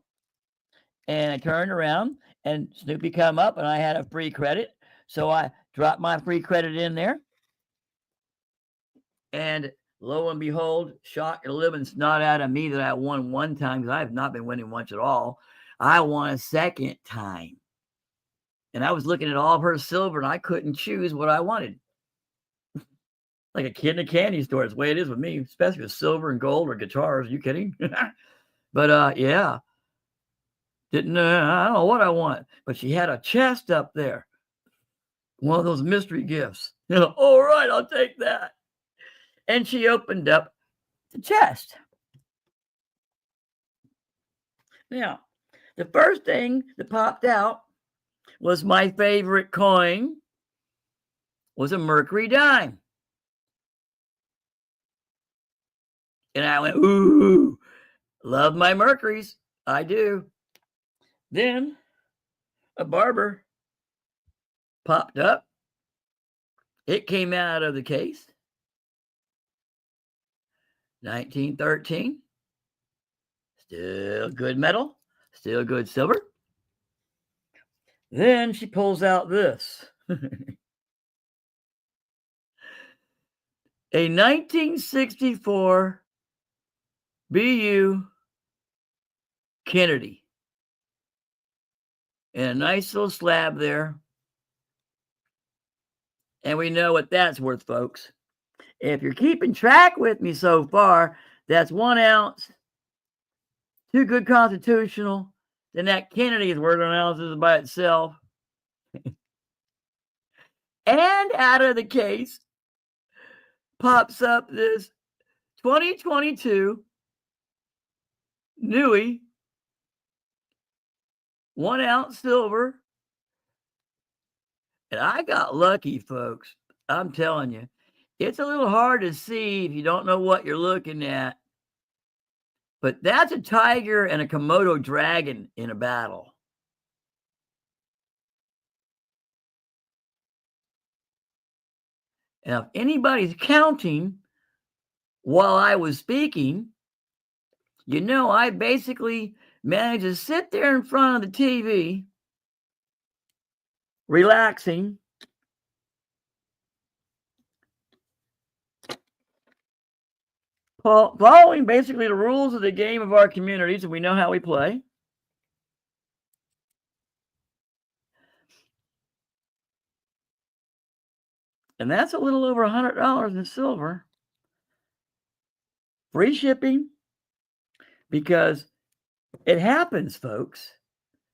and I turned around, and Snoopy come up, and I had a free credit. So I dropped my free credit in there. And lo and behold, shock the living snot out of me that I won one time, because I have not been winning once at all. I won a second time. And I was looking at all of her silver, and I couldn't choose what I wanted. Like a kid in a candy store. It's the way it is with me, especially with silver and gold or guitars. Are you kidding? But yeah. I don't know what I want. But she had a chest up there. One of those mystery gifts. All right, I'll take that. And she opened up the chest. Now, the first thing that popped out was my favorite coin, was a Mercury dime. And I went, ooh, love my Mercuries. I do. Then a barber popped up. It came out of the case. 1913. Still good metal. Still good silver. Then she pulls out this. A 1964 BU Kennedy. And a nice little slab there. And we know what that's worth, folks. If you're keeping track with me so far, that's 1 ounce, 2 good constitutional. Then that Kennedy is worth 1 ounce by itself. And out of the case pops up this 2022 Nui 1 ounce silver. And I got lucky, folks. I'm telling you. It's a little hard to see if you don't know what you're looking at. But that's a tiger and a Komodo dragon in a battle. Now, if anybody's counting while I was speaking, you know I basically managed to sit there in front of the TV, relaxing, following basically the rules of the game of our communities, and we know how we play. And that's a little over $100 in silver. Free shipping, because it happens, folks.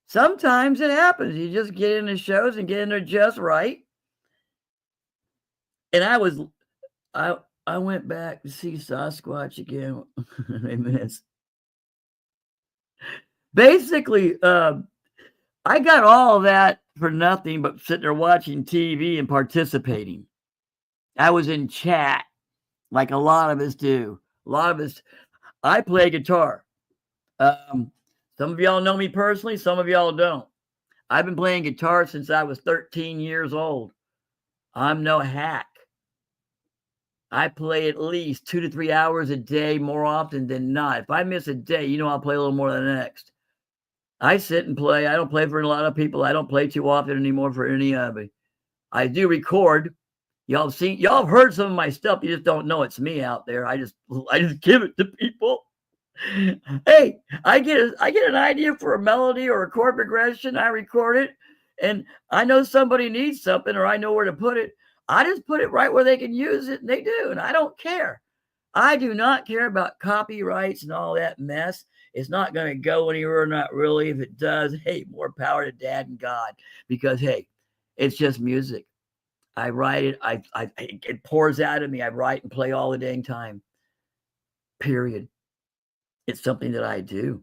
Sometimes it happens. You just get in the shows and get in there just right. And I went back to see Sasquatch again. I missed. Basically, I got all of that for nothing but sitting there watching TV and participating. I was in chat like a lot of us do. A lot of us. I play guitar. Some of y'all know me personally. Some of y'all don't. I've been playing guitar since I was 13 years old. I'm no hack. I play at least 2 to 3 hours a day more often than not. If I miss a day, you know I'll play a little more than the next. I sit and play. I don't play for a lot of people. I don't play too often anymore for any of it. I do record. Y'all have heard some of my stuff. You just don't know it's me out there. I just give it to people. Hey, I get an idea for a melody or a chord progression. I record it, and I know somebody needs something, or I know where to put it. I just put it right where they can use it, and they do, and I don't care. I do not care about copyrights and all that mess. It's not going to go anywhere, not really. If it does, hey, more power to Dad and God, because, hey, it's just music. I write it. It pours out of me. I write and play all the dang time, period. It's something that I do.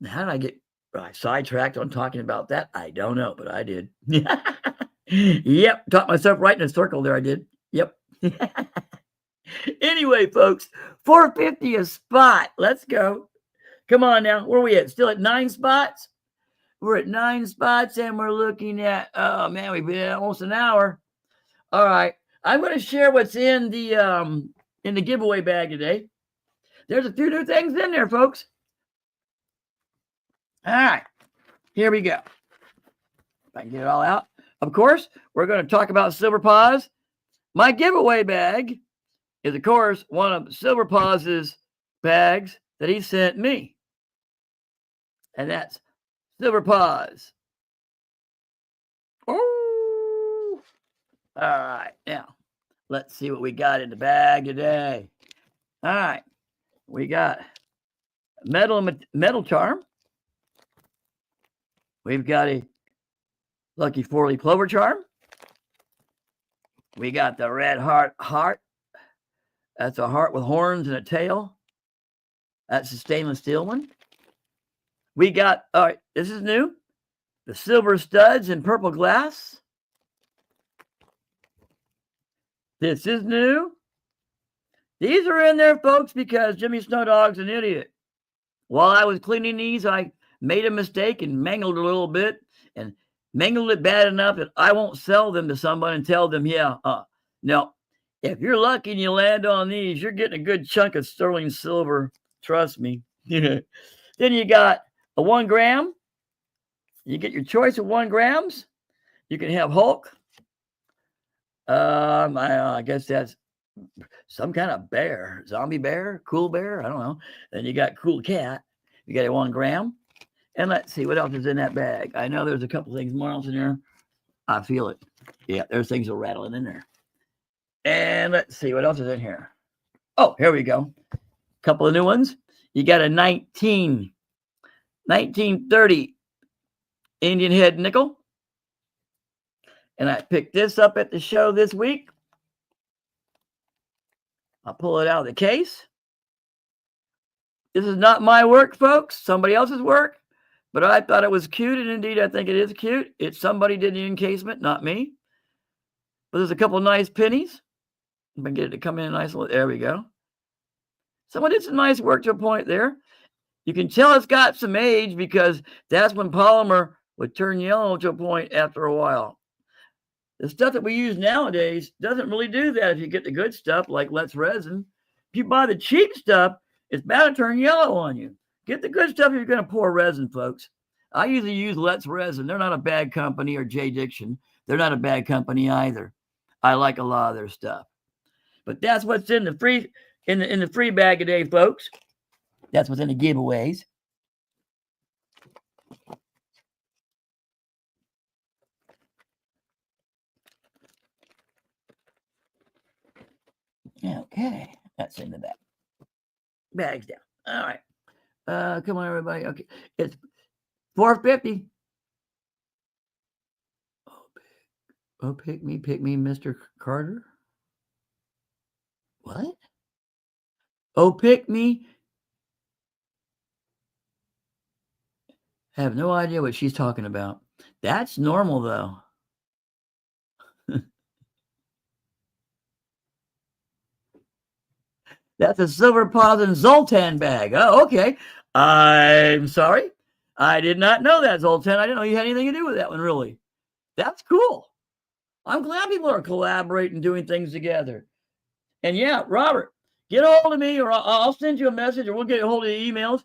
How did I get sidetracked on talking about that? I don't know, but I did. Yep. Talked myself right in a circle there. I did. Yep. Anyway, folks, 450 a spot. Let's go. Come on now. Where are we at? Still at 9 spots? We're at 9 spots and we're looking at, oh man, we've been at almost an hour. All right. I'm going to share what's in the giveaway bag today. There's a few new things in there, folks. All right. Here we go. If I can get it all out. Of course, we're going to talk about Silver Paws. My giveaway bag is, of course, one of Silver Paws' bags that he sent me. And that's Silver Paws. Oh. All right. Now, let's see what we got in the bag today. All right. We got metal charm. We've got a lucky 4-leaf clover charm. We got the red heart. That's a heart with horns and a tail. That's a stainless steel one. We got, all right, this is new, the silver studs in purple glass. This is new. These are in there, folks, because Jimmy Snow Dog's an idiot. While I was cleaning these, I made a mistake and mangled a little bit and mangled it bad enough that I won't sell them to somebody and tell them, no, if you're lucky and you land on these, you're getting a good chunk of sterling silver. Trust me. Then you got a 1 gram. You get your choice of 1 grams. You can have Hulk. I guess that's some kind of bear, zombie bear, cool bear. I don't know. Then you got cool cat. You got a 1 gram. And let's see what else is in that bag. I know there's a couple things more else in there. I feel it. Yeah, there's things that are rattling in there. And let's see what else is in here. Oh, here we go. Couple of new ones. You got a 1930 Indian head nickel. And I picked this up at the show this week. I'll pull it out of the case. This is not my work, folks. Somebody else's work. But I thought it was cute, and indeed I think it is cute. It's somebody did the encasement, not me. But there's a couple of nice pennies. If I can get it to come in a nice little, there we go. Someone did some nice work to a point there. You can tell it's got some age because that's when polymer would turn yellow to a point after a while. The stuff that we use nowadays doesn't really do that if you get the good stuff like Let's Resin. If you buy the cheap stuff, it's bound to turn yellow on you. Get the good stuff if you're going to pour resin, folks. I usually use Let's Resin. They're not a bad company, or J Diction. They're not a bad company either. I like a lot of their stuff. But that's what's in the free in the free bag today, folks. That's what's in the giveaways. Okay, that's in the bag. Bags down. All right. Come on, everybody. Okay, it's $4.50. Oh, pick me, Mr. Carter. What? Oh, pick me. I have no idea what she's talking about. That's normal, though. That's a Silver Paws and Zoltan bag. Oh, okay. I'm sorry. I did not know that, Zoltan. I didn't know you had anything to do with that one, really. That's cool. I'm glad people are collaborating, doing things together. And yeah, Robert, get a hold of me, or I'll send you a message, or we'll get a hold of the emails.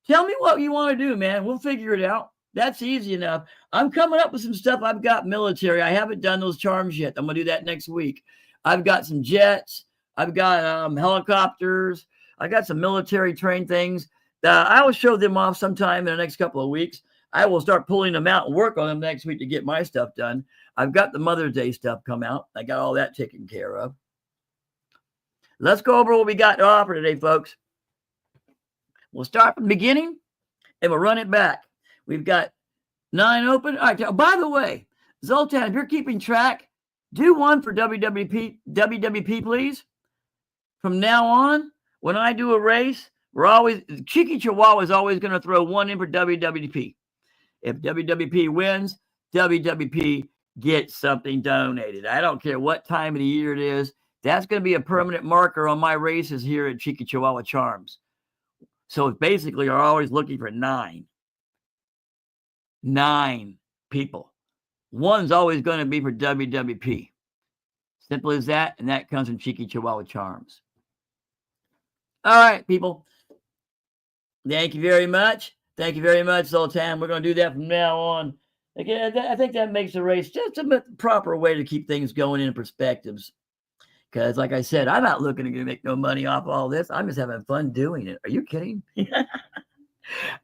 Tell me what you want to do, man. We'll figure it out. That's easy enough. I'm coming up with some stuff. I've got military. I haven't done those charms yet. I'm going to do that next week. I've got some jets. I've got helicopters. I got some military trained things. I will show them off sometime in the next couple of weeks. I will start pulling them out and work on them next week to get my stuff done. I've got the Mother's Day stuff come out. I got all that taken care of. Let's go over what we got to offer today, folks. We'll start from the beginning and we'll run it back. We've got 9 open. All right. By the way, Zoltan, if you're keeping track, do one for WWP, please. From now on, when I do a race, Cheeky Chihuahua is always going to throw one in for WWP. If WWP wins, WWP gets something donated. I don't care what time of the year it is. That's going to be a permanent marker on my races here at Cheeky Chihuahua Charms. So basically, you're always looking for 9. 9 people. One's always going to be for WWP. Simple as that, and that comes from Cheeky Chihuahua Charms. All right, people. Thank you very much. Thank you very much, Zoltan. We're going to do that from now on. Again, I think that makes the race just a proper way to keep things going in perspectives. Because, like I said, I'm not looking to make no money off all this. I'm just having fun doing it. Are you kidding?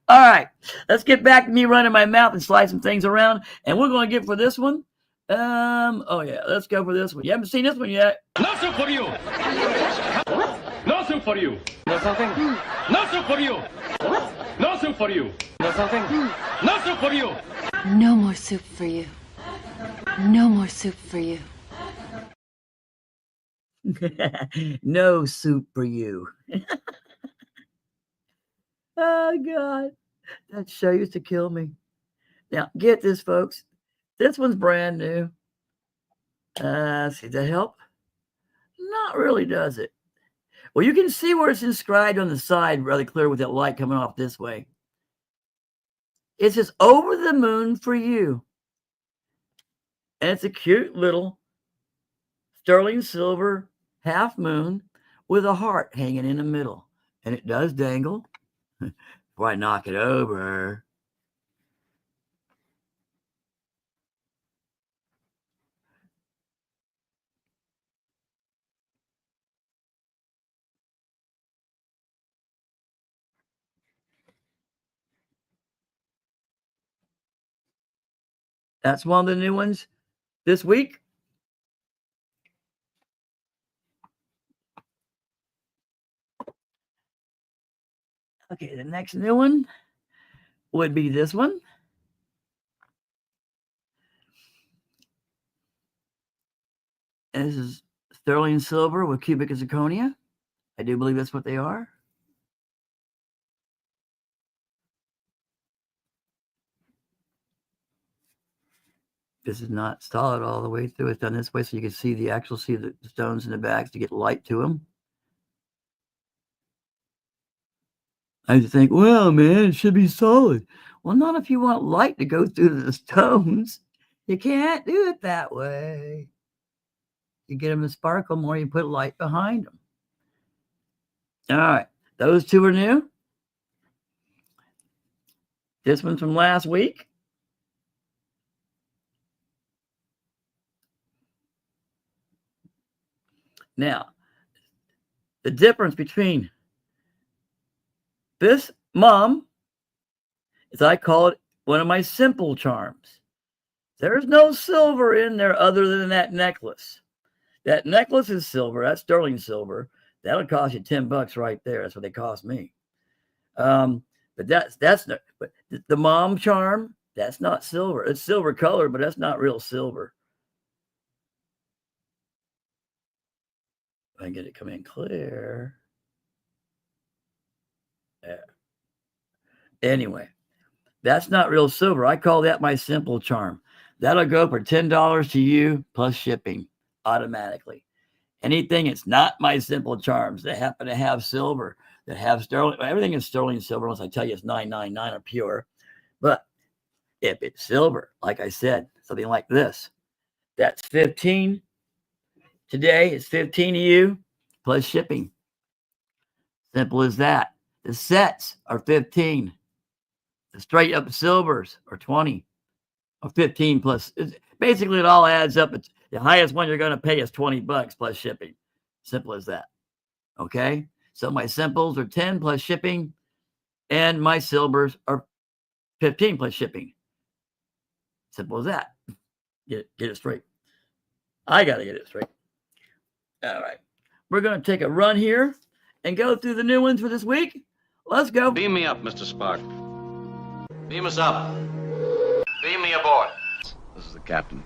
All right. Let's get back to me running my mouth and slide some things around. And we're going to get for this one. Oh, yeah. Let's go for this one. You haven't seen this one yet? No soup for you. No soup for you. No something? No soup for you. No soup for you. No something? No soup for you. No more soup for you. No more soup for you. No soup for you. Oh, God. That show used to kill me. Now, get this, folks. This one's brand new. See, does that help? Not really, does it? Well, you can see where it's inscribed on the side rather clear with that light coming off this way. It says, "Over the moon for you." And it's a cute little sterling silver half moon with a heart hanging in the middle. And it does dangle. Before I knock it over. That's one of the new ones this week. Okay, the next new one would be this one. And this is sterling silver with cubic zirconia. I do believe that's what they are. This is not solid all the way through. It's done this way so you can see the stones in the bags to get light to them. I used to think, well, man, it should be solid. Well, not if you want light to go through the stones. You can't do it that way. You get them to sparkle more, you put light behind them. All right, those two are new. This one's from last week. Now, the difference between this mom is I call it one of my simple charms. There's no silver in there other than that necklace. That necklace is silver. That's sterling silver. That'll cost you $10 right there. That's what they cost me. But that's not. But the mom charm, that's not silver. It's silver color, but that's not real silver. If I can get it come in clear. There. Anyway, that's not real silver. I call that my simple charm. That'll go for $10 to you plus shipping automatically. Anything that's not my simple charms that happen to have silver, that have sterling, everything is sterling silver unless I tell you it's 999 or pure. But if it's silver, like I said, something like this, that's 15. Today it's 15 to you plus shipping. Simple as that. The sets are 15. The straight up silvers are 20 or 15 plus. Basically, it all adds up. It's the highest one you're going to pay is $20 plus shipping. Simple as that. Okay. So my simples are 10 plus shipping, and my silvers are 15 plus shipping. Simple as that. Get it straight. I got to get it straight. All right. We're going to take a run here and go through the new ones for this week. Let's go. Beam me up, Mr. Spark. Beam us up. Beam me aboard. This is the captain.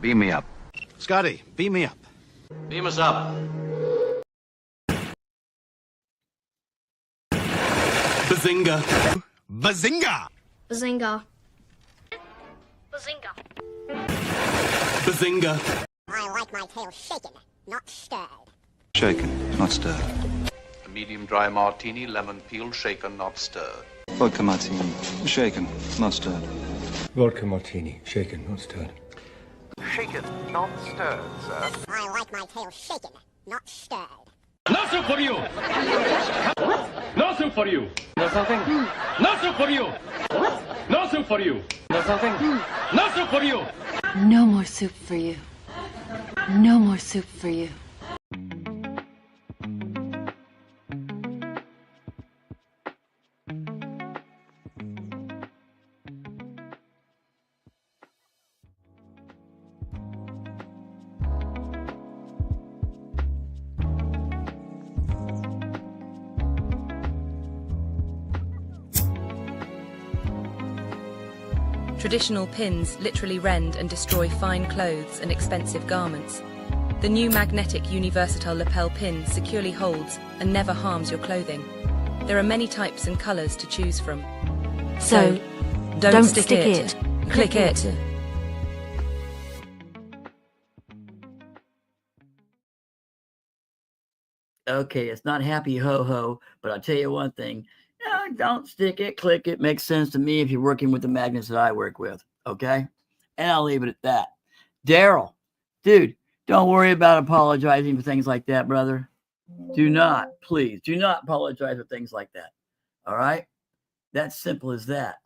Beam me up. Scotty, beam me up. Beam us up. Bazinga. Bazinga. Bazinga. Bazinga. Bazinga. I like my tail shaken, not stirred. Shaken, not stirred. A medium dry martini, lemon peel, shaken, not stirred. Vodka martini. Shaken, not stirred. Vodka martini. Shaken, not stirred. Shaken, not stirred, sir. I like my tail shaken, not stirred. No soup for you! No soup for you! No something? No soup for you! No soup for you! No something? No soup for you! No more soup for you. No more soup for you. Traditional pins literally rend and destroy fine clothes and expensive garments. The new magnetic universatile lapel pin securely holds and never harms your clothing. There are many types and colors to choose from. So, don't stick it. Click it. Okay, it's not happy ho-ho, but I'll tell you one thing. Don't stick it, click it. Makes sense to me if you're working with the magnets that I work with, okay? And I'll leave it at that. Daryl, dude, don't worry about apologizing for things like that, brother. Do not, please, do not apologize for things like that, all right? That's simple as that.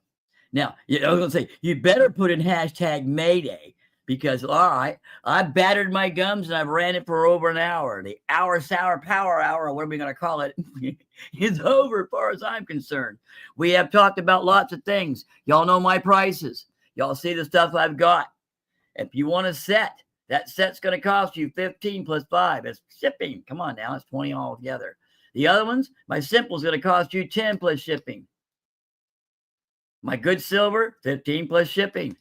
Now, I was going to say, you better put in hashtag Mayday because, all right, I battered my gums and I've ran it for over an hour. The hour sour power hour, or what are we going to call it, is over as far as I'm concerned. We have talked about lots of things. Y'all know my prices. Y'all see the stuff I've got. If you want a set, that set's going to cost you 15 plus 5. It's shipping. Come on now, it's 20 all together. The other ones, my simple is going to cost you 10 plus shipping. My good silver, 15 plus shipping.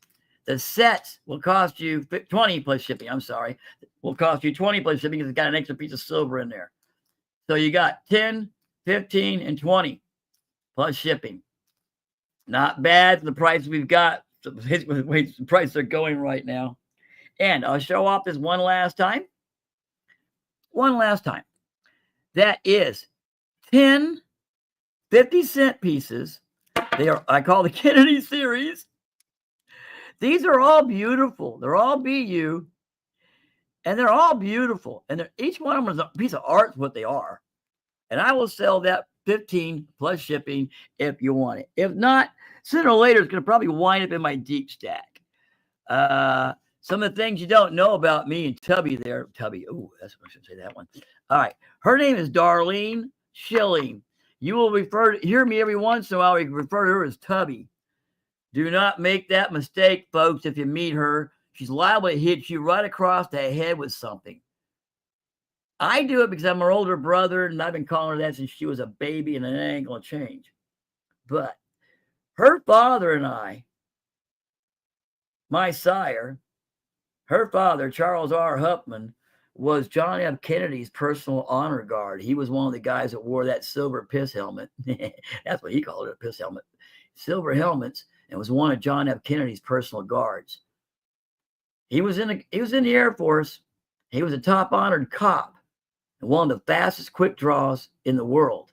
The sets will cost you 20 plus shipping. I'm sorry. Will cost you 20 plus shipping because it's got an extra piece of silver in there. So you got 10, 15, and 20 plus shipping. Not bad for the price we've got. The prices are going right now. And I'll show off this one last time. One last time. That is 10 50-cent pieces. They are, I call the Kennedy series. These are all beautiful. They're all BU. And they're all beautiful. And each one of them is a piece of art, what they are. And I will sell that 15 plus shipping if you want it. If not, sooner or later, it's going to probably wind up in my deep stack. Some of the things you don't know about me and Tubby there. Tubby, oh, that's what I should say that one. All right. Her name is Darlene Schilling. You will hear me every once in a while. We refer to her as Tubby. Do not make that mistake, folks. If you meet her, she's liable to hit you right across the head with something. I do it because I'm her older brother, and I've been calling her that since she was a baby, and it ain't going to change. But her father and I, my sire, her father, Charles R. Huffman, was John F. Kennedy's personal honor guard. He was one of the guys that wore that silver piss helmet. That's what he called it, a piss helmet. Silver helmets, and was one of John F. Kennedy's personal guards. He was in the Air Force. He was a top honored cop and one of the fastest quick draws in the world.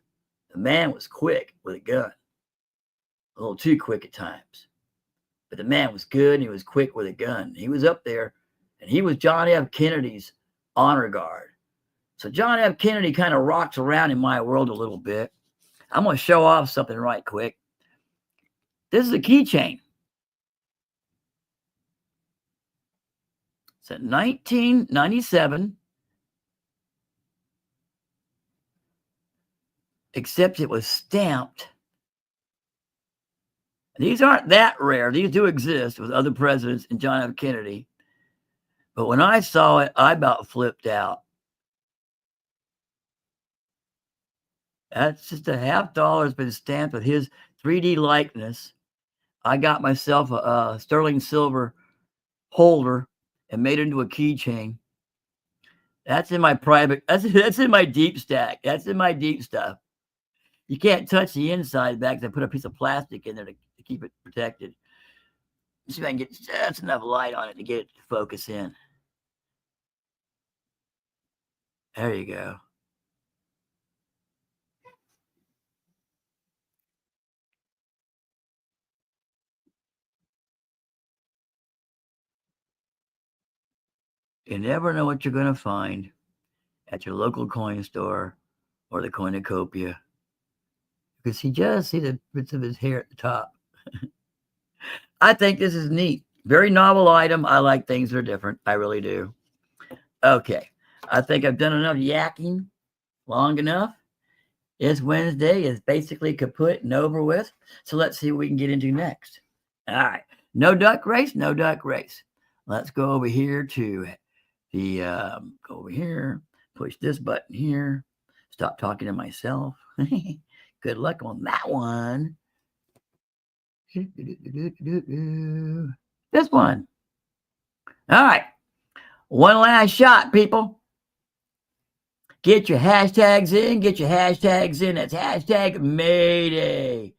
The man was quick with a gun. A little too quick at times. But the man was good and he was quick with a gun. He was up there, and he was John F. Kennedy's honor guard. So John F. Kennedy kind of rocks around in my world a little bit. I'm going to show off something right quick. This is a keychain. It's a 1997, except it was stamped. These aren't that rare. These do exist with other presidents and John F. Kennedy. But when I saw it, I about flipped out. That's just a $50 has been stamped with his 3D likeness. I got myself a sterling silver holder and made it into a keychain. That's in my private, that's in my deep stack. That's in my deep stuff. You can't touch the inside back because I put a piece of plastic in there to keep it protected. Let's see if I can get just enough light on it to get it to focus in. There you go. You never know what you're going to find at your local coin store or the cornucopia. You can just see the bits of his hair at the top. I think this is neat. Very novel item. I like things that are different. I really do. Okay. I think I've done enough yakking long enough. It's Wednesday. It's basically kaput and over with. So let's see what we can get into next. All right. No duck race. No duck race. Let's go over here to the, go over here, push this button here. Stop talking to myself. Good luck on that one. This one. All right. One last shot, people. Get your hashtags in. Get your hashtags in. That's hashtag Mayday.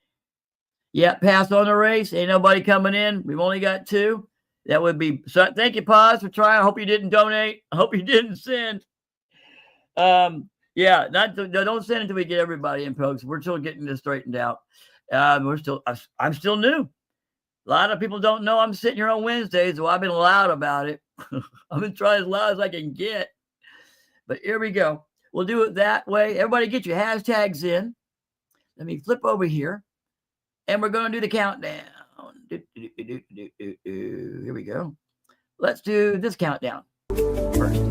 Yep, pass on the race. Ain't nobody coming in. We've only got 2. That would be. So thank you, Paz, for trying. I hope you didn't donate. I hope you didn't send. Yeah, don't send until we get everybody in, folks. We're still getting this straightened out. I'm still new. A lot of people don't know I'm sitting here on Wednesdays, so I've been loud about it. I've been trying as loud as I can get. But here we go. We'll do it that way. Everybody get your hashtags in. Let me flip over here. And we're going to do the countdown. Here we go. Let's do this countdown first.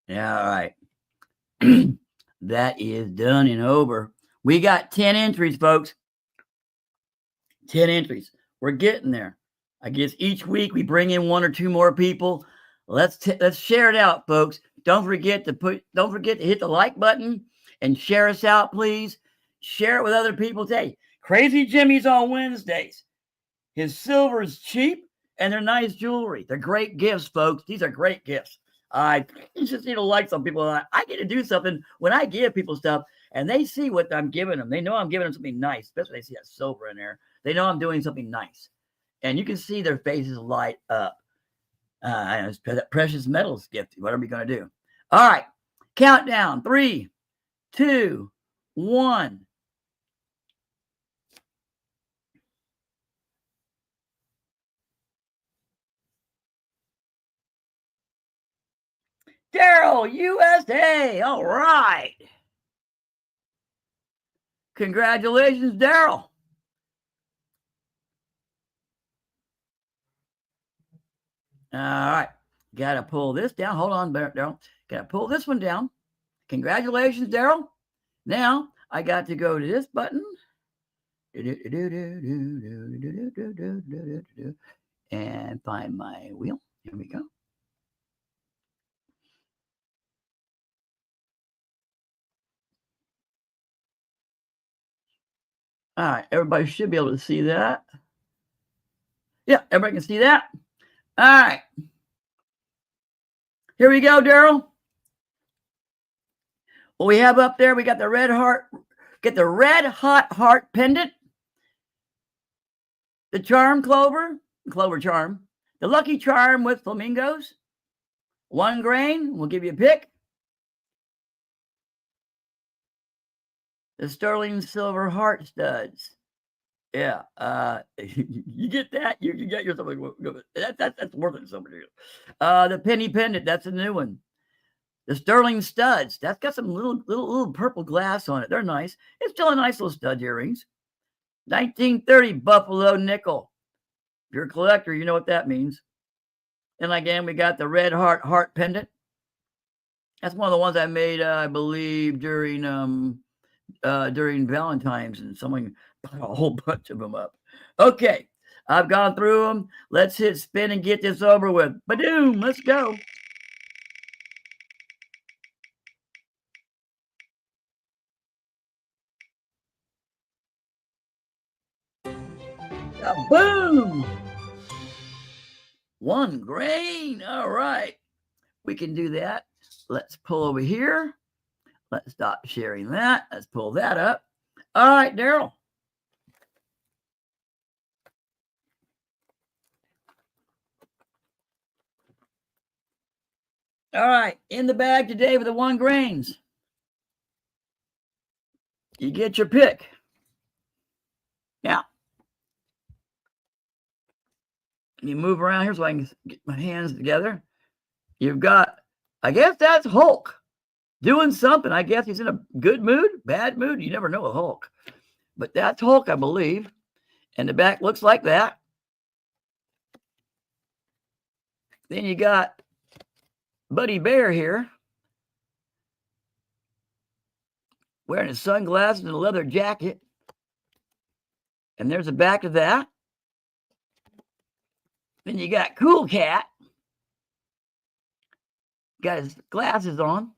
Yeah, all right. That is done and over. We got 10 entries, folks. 10 entries. We're getting there. I guess each week we bring in 1 or 2 more people. Let's share it out, folks. Don't forget to hit the like button and share us out, please. Share it with other people. Hey, Crazy Jimmy's on Wednesdays. His silver is cheap and they're nice jewelry. They're great gifts, folks. These are great gifts. I just need to like some people. I get to do something when I give people stuff and they see what I'm giving them. They know I'm giving them something nice, especially when they see that silver in there. They know I'm doing something nice. And you can see their faces light up. It's that precious metals gift. What are we going to do? All right. Countdown. 3, 2, 1. Daryl, USA. All right. Congratulations, Daryl. All right. Got to pull this down. Hold on, Daryl. Got to pull this one down. Congratulations, Daryl. Now I got to go to this button. And find my wheel. Here we go. All right, everybody should be able to see that. Yeah, everybody can see that. All right. Here we go, Daryl. What we have up there, we got the red heart. Get the red hot heart pendant. The charm clover charm. The lucky charm with flamingos. 1 grain, we'll give you a pick. The sterling silver heart studs. Yeah, you get that, you get yourself that's worth it. Somebody. The penny pendant, that's a new one. The sterling studs, that's got some little purple glass on it. They're nice. It's still a nice little stud earrings. 1930 buffalo nickel. If you're a collector, you know what that means. And again, we got the red heart pendant. That's one of the ones I made, I believe, during Valentine's, and someone put a whole bunch of them up. Okay, I've gone through them. Let's hit spin and get this over with. Ba-doom, let's go. Boom! 1 grain. All right. We can do that. Let's pull over here. Let's stop sharing that. Let's pull that up. All right, Daryl. All right. In the bag today with the 1 grains. You get your pick. Now, you move around here so I can get my hands together. You've got, I guess that's Hulk doing something. I guess he's in a good mood, bad mood. You never know with Hulk. But that's Hulk, I believe. And the back looks like that. Then you got Buddy Bear here, wearing his sunglasses and a leather jacket. And there's the back of that. Then you got Cool Cat. Got his glasses on.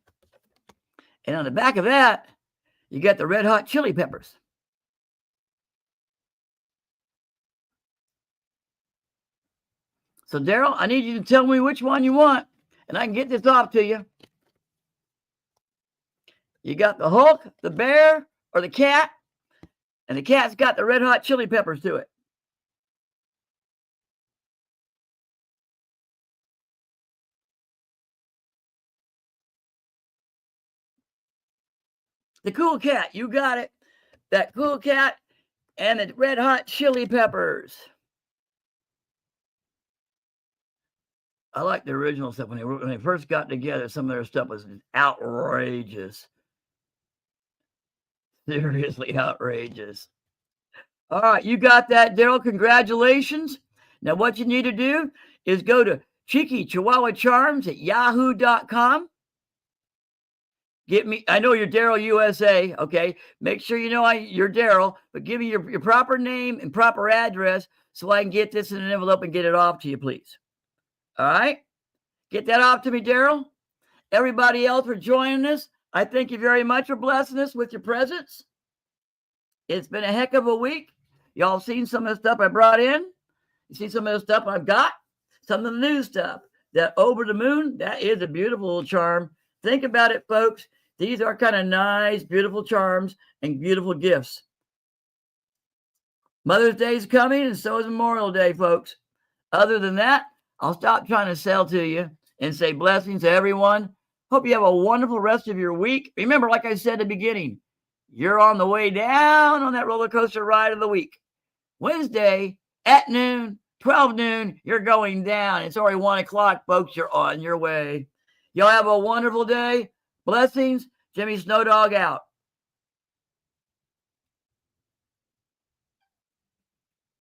And on the back of that, you got the red hot chili peppers. So, Daryl, I need you to tell me which one you want, and I can get this off to you. You got the Hulk, the bear, or the cat, and the cat's got the red hot chili peppers to it. The Cool Cat, you got it. That Cool Cat and the red hot chili peppers. I like the original stuff. When they first got together, some of their stuff was outrageous. Seriously outrageous. All right, you got that, Daryl. Congratulations. Now, what you need to do is go to Cheeky Chihuahua Charms at yahoo.com. Get me, I know you're Daryl USA, okay? Make sure you know you're Daryl, but give me your proper name and proper address so I can get this in an envelope and get it off to you, please. All right? Get that off to me, Daryl. Everybody else for joining us, I thank you very much for blessing us with your presence. It's been a heck of a week. Y'all seen some of the stuff I brought in? You see some of the stuff I've got? Some of the new stuff. That Over the Moon, that is a beautiful little charm. Think about it, folks. These are kind of nice, beautiful charms and beautiful gifts. Mother's Day is coming, and so is Memorial Day, folks. Other than that, I'll stop trying to sell to you and say blessings to everyone. Hope you have a wonderful rest of your week. Remember, like I said at the beginning, you're on the way down on that roller coaster ride of the week. Wednesday at noon, 12 noon, you're going down. It's already 1 o'clock, folks. You're on your way. Y'all have a wonderful day. Blessings. Jimmy Snowdog out.